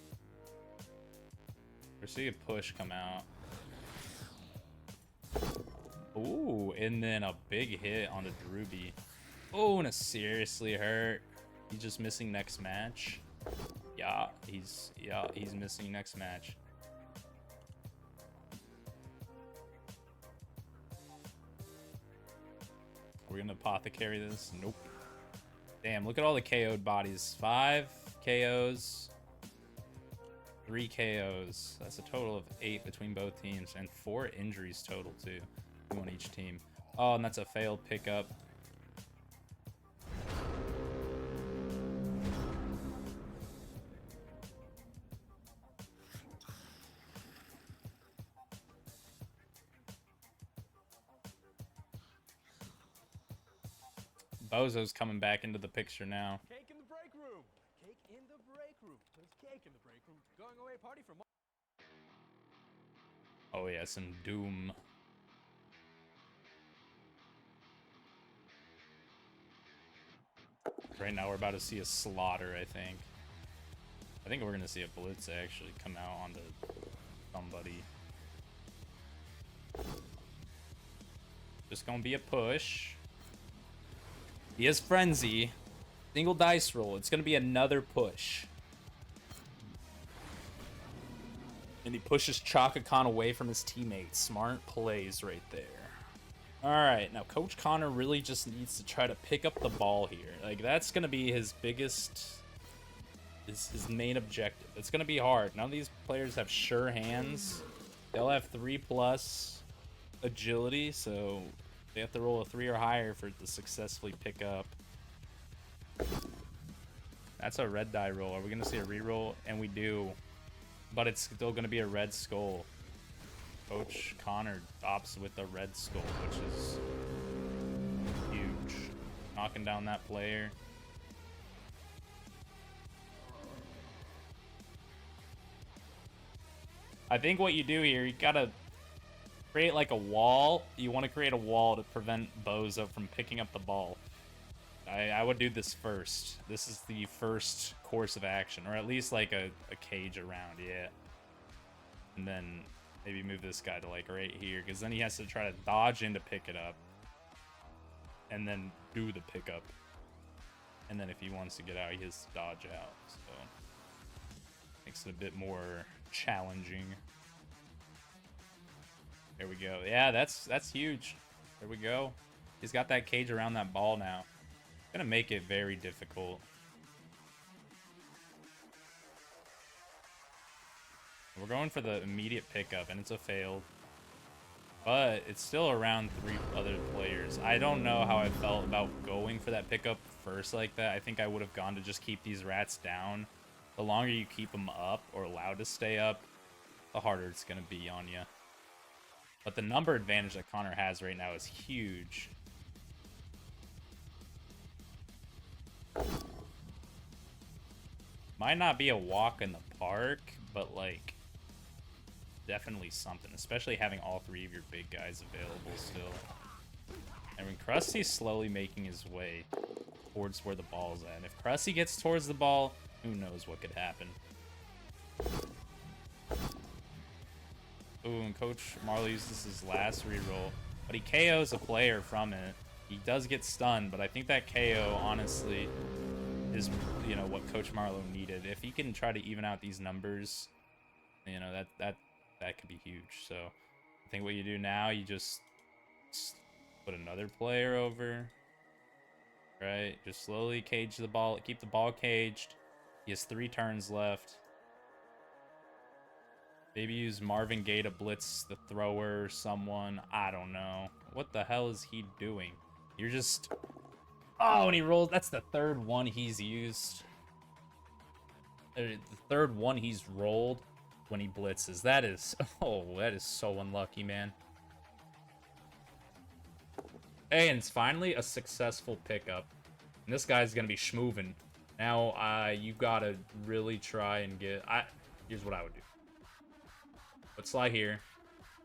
We're seeing a push come out. Ooh, and then a big hit on the Druby. Oh, and a seriously hurt. He's just missing next match. Yeah, he's missing next match. We're gonna apothecary this? Nope. Damn, look at all the KO'd bodies. 5 KOs, 3 KOs. That's a total of 8 between both teams, and 4 injuries total too. 2 on each team. Oh, and that's a failed pickup. Bozo's coming back into the picture now. Cake in the break room. Cake in the break room. There's cake in the break room. Going away party for Oh yeah, some doom. Right now we're about to see a slaughter, I think. I think we're gonna see a blitz actually come out onto somebody. Just gonna be a push. He has frenzy. Single dice roll. It's gonna be another push. And he pushes Chaka Khan away from his teammates. Smart plays right there. Alright, now Coach Connor really just needs to try to pick up the ball here. Like, that's gonna be his biggest, his main objective. It's gonna be hard. None of these players have sure hands. They'll have 3+ agility, so they have to roll a 3 or higher for it to successfully pick up. That's a red die roll. Are we gonna see a reroll? And we do. But it's still gonna be a red skull. Coach Connor opts with the red skull, which is huge. Knocking down that player. I think what you do here, you gotta create like a wall. You want to create a wall to prevent Bozo from picking up the ball. I would do this first. This is the first course of action, or at least like a cage around, yeah. And then maybe move this guy to like right here, because then he has to try to dodge in to pick it up. And then do the pickup. And then if he wants to get out, he has to dodge out. So makes it a bit more challenging. There we go. Yeah, that's huge. There we go. He's got that cage around that ball now. Gonna make it very difficult. We're going for the immediate pickup, and it's a failed. But it's still around 3 other players. I don't know how I felt about going for that pickup first like that. I think I would have gone to just keep these rats down. The longer you keep them up or allowed to stay up, the harder it's gonna be on you. But the number advantage that Connor has right now is huge. Might not be a walk in the park, but like definitely something, especially having all 3 of your big guys available still. And when Krusty's slowly making his way towards where the ball's at. And if Krusty gets towards the ball, Who knows what could happen. Ooh, and Coach Marlowe uses his last reroll, but he KOs a player from it. He does get stunned, but I think that KO, honestly, is, you know, what Coach Marlowe needed. If he can try to even out these numbers, you know, that could be huge. So I think what you do now, you just put another player over, right? Just slowly cage the ball, keep the ball caged. He has 3 turns left. Maybe use Marvin Gaye to blitz the thrower or someone. I don't know. What the hell is he doing? You're just... Oh, and he rolls. That's the 3rd one he's used. The 3rd one he's rolled when he blitzes. That is... Oh, that is so unlucky, man. Hey, and it's finally a successful pickup. And this guy's going to be schmoovin'. Now, you got to really try and get... Here's what I would do. Put Sly here.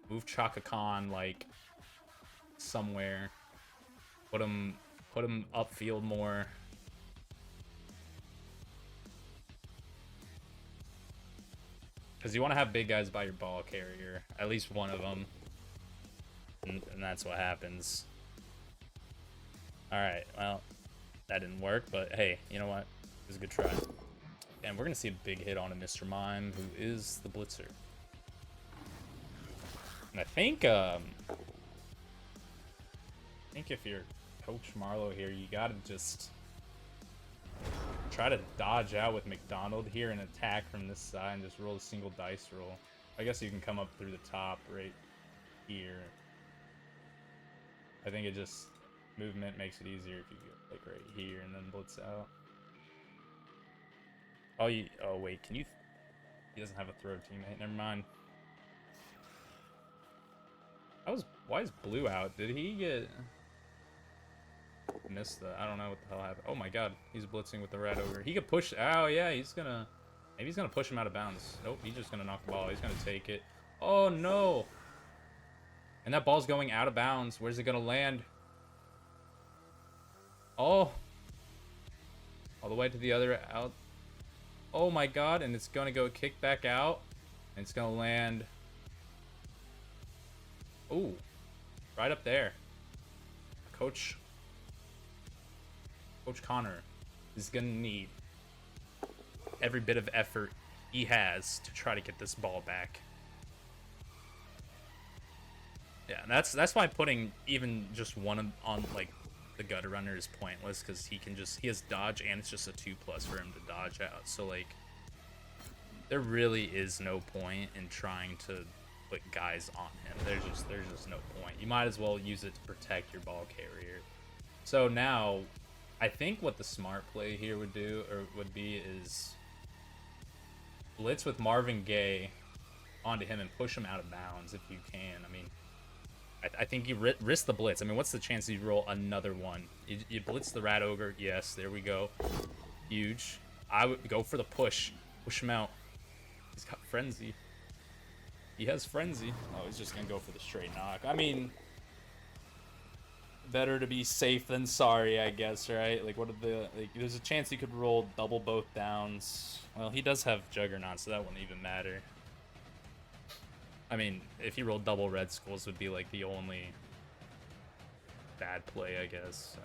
Move Chaka Khan, like, somewhere. Put him upfield more. Because you want to have big guys by your ball carrier. At least one of them. And that's what happens. Alright, well, that didn't work. But, hey, you know what? It was a good try. And we're going to see a big hit on a Mr. Mime, who is the blitzer. And I think if you're Coach Marlowe here, you gotta just try to dodge out with McDonald here and attack from this side and just roll a single dice roll. I guess you can come up through the top right here. I think it just movement makes it easier if you go like right here and then blitz out. Oh wait, can you? He doesn't have a throw teammate. Never mind. Why is Blue out? Did he get missed the? I don't know what the hell happened. Oh my god, he's blitzing with the Rat Ogre. He could push. Oh yeah, maybe he's gonna push him out of bounds. Nope, he's just gonna knock the ball. He's gonna take it. Oh no! And that ball's going out of bounds. Where's it gonna land? Oh, all the way to the other out. Oh my god, and it's gonna go kick back out, and it's gonna land. Ooh, right up there. Coach Connor is gonna need every bit of effort he has to try to get this ball back. Yeah, that's why putting even just one on like the gutter runner is pointless, because he has dodge and it's just a 2+ for him to dodge out. So like, there really is no point in trying to put guys on him. There's just no point. You might as well use it to protect your ball carrier. So now, I think what the smart play here would be is blitz with Marvin Gaye onto him and push him out of bounds if you can. I mean, I think you risk the blitz. I mean, what's the chance you roll another one? You blitz the Rat Ogre. Yes, there we go. Huge. I would go for the push. Push him out. He's got Frenzy. He has Frenzy. Oh, he's just going to go for the straight knock. I mean, better to be safe than sorry, I guess, right? Like, there's a chance he could roll double both downs. Well, he does have Juggernaut, so that wouldn't even matter. I mean, if he rolled double Red Skulls, would be, like, the only bad play, I guess, so.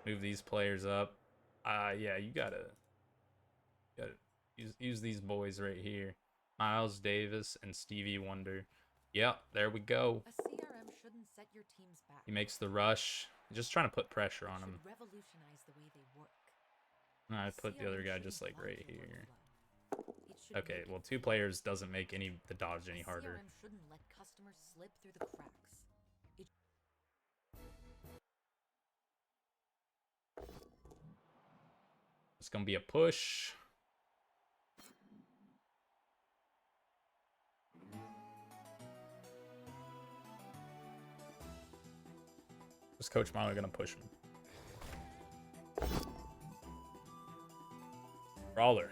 Move these players up. Yeah, you gotta use these boys right here. Miles Davis and Stevie Wonder. Yep, there we go. A CRM shouldn't set your teams back. He makes the rush. Just trying to put pressure on him. Revolutionize the way they work. I put the other guy just like right here. Okay, well, 2 players doesn't make the dodge any harder. CRM shouldn't let customers slip through the cracks. It's gonna be a push. Is Coach Marlowe gonna push him? Brawler.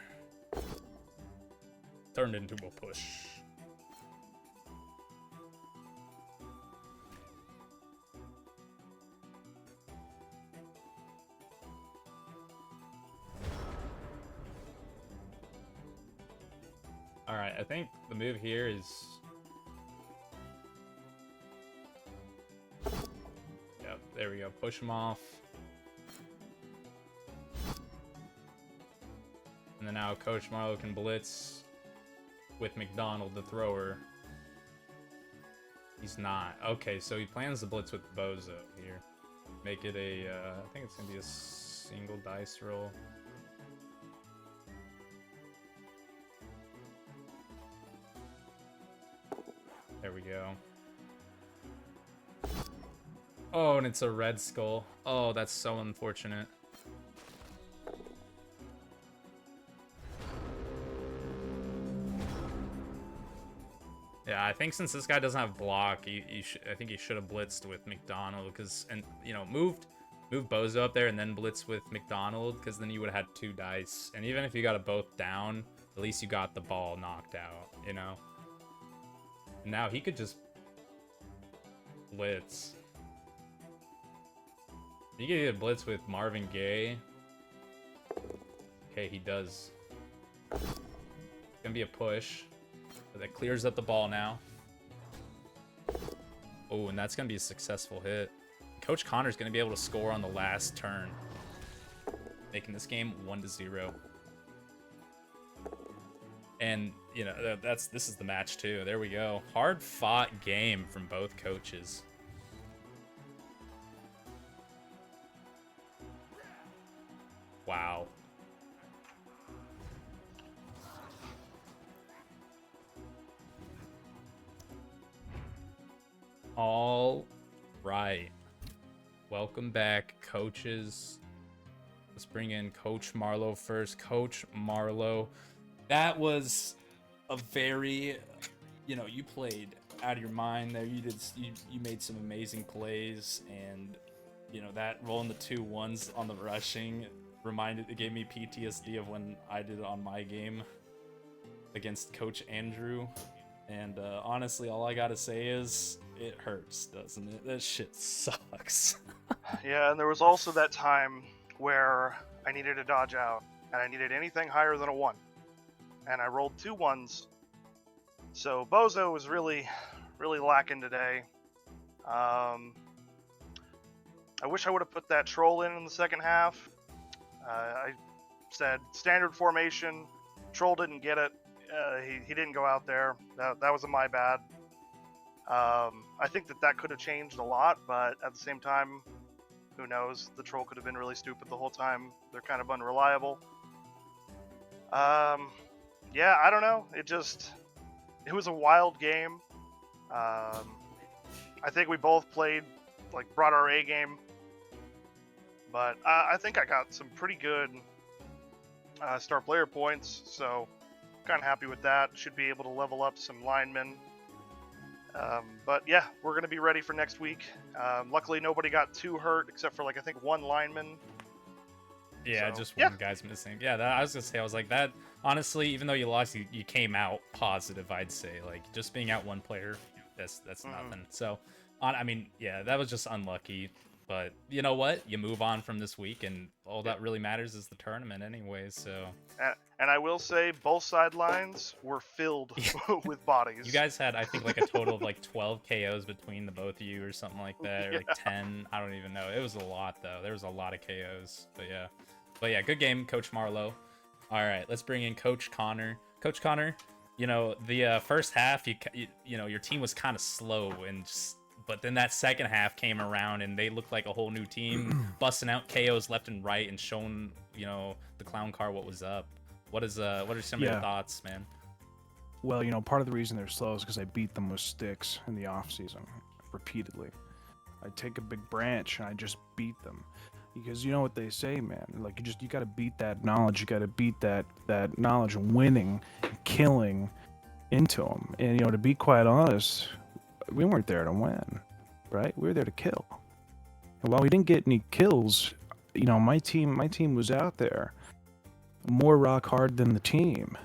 Turned into a push. All right, I think the move here is. Yep, there we go. Push him off. And then now Coach Marlowe can blitz with McDonald, the thrower. He's not. Okay, so he plans to blitz with Bozo here. Make it a, I think it's going to be a single dice roll. There we go. Oh, and it's a red skull. Oh, that's so unfortunate. Yeah, I think since this guy doesn't have block, I think he should have blitzed with McDonald, because, and you know, move Bozo up there and then blitz with McDonald, because then you would have had 2 dice, and even if you got it both down, at least you got the ball knocked out, you know. And now he could just blitz. You could get blitz with Marvin Gaye. Okay, he does. It's gonna be a push. But that clears up the ball now. Oh, and that's gonna be a successful hit. Coach Connor's gonna be able to score on the last turn, making this game 1-0. And you know this is the match too. There we go. Hard fought game from both coaches. Wow. All right. Welcome back, coaches. Let's bring in Coach Marlowe first. Coach Marlowe, that was a very, you know, you played out of your mind there. You made some amazing plays, and you know that rolling the 2-1s on the rushing it gave me PTSD of when I did it on my game against Coach Andrew. And honestly, all I gotta say is it hurts, doesn't it? That shit sucks. Yeah, and there was also that time where I needed a dodge out, and I needed anything higher than a 1. And I rolled 2 1s. So Bozo was really lacking today. I wish I would have put that troll in the second half. I said standard formation. Troll didn't get it. He didn't go out there. That was my bad. I think that could have changed a lot, but at the same time, who knows? The troll could have been really stupid the whole time. They're kind of unreliable. Yeah, I don't know. It was a wild game. I think we both brought our A game. But I think I got some pretty good star player points, so kind of happy with that. Should be able to level up some linemen. But yeah, we're going to be ready for next week. Luckily, nobody got too hurt except for I think 1 lineman. Yeah, So, just one guy's missing. Yeah, I was gonna say, I was like that. Honestly, even though you lost, you came out positive. I'd say just being out 1 player, that's nothing. So, I mean, yeah, that was just unlucky. But you know what? You move on from this week, and all that really matters is the tournament, anyway. So. And I will say, both sidelines were filled with bodies. You guys had, I think, a total of 12 KOs between the both of you, or something like that, or 10. I don't even know. It was a lot, though. There was a lot of KOs. But yeah, good game, Coach Marlowe. All right, let's bring in Coach Connor. Coach Connor, you know the first half, you know your team was kind of slow, but then that second half came around and they looked like a whole new team, busting out KOs left and right and showing the clown car what was up. What are some of your thoughts, man? Well, part of the reason they're slow is because I beat them with sticks in the off season repeatedly. I take a big branch and I just beat them, because you know what they say, man. You got to beat that knowledge. You got to beat that knowledge of winning, and killing into them. And to be quite honest, we weren't there to win, right? We were there to kill. And while we didn't get any kills, my team was out there more rock hard than the team,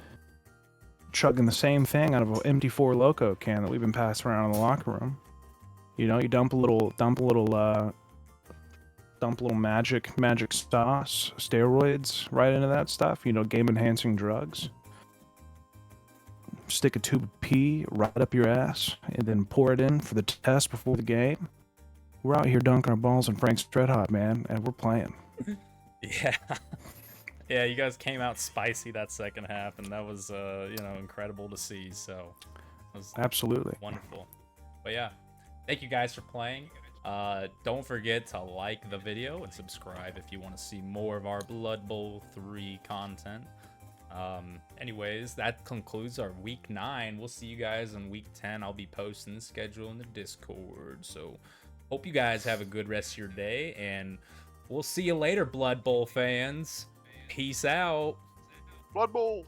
chugging the same thing out of an empty 4 Loco can that we've been passing around in the locker room. You dump a little magic sauce, steroids right into that stuff. Game enhancing drugs. stick a tube of pee right up your ass, and then pour it in for the test before the game. We're out here dunking our balls in Frank's Red Hot, man, and we're playing. Yeah. Yeah, you guys came out spicy that second half, and that was, incredible to see. So it was Absolutely. wonderful. But yeah, thank you guys for playing. Don't forget to like the video and subscribe if you want to see more of our Blood Bowl 3 content. Anyways, that concludes our week 9. We'll see you guys in week 10. I'll be posting the schedule in the Discord. So hope you guys have a good rest of your day, and we'll see you later, Blood Bowl fans. Peace out. Blood Bowl.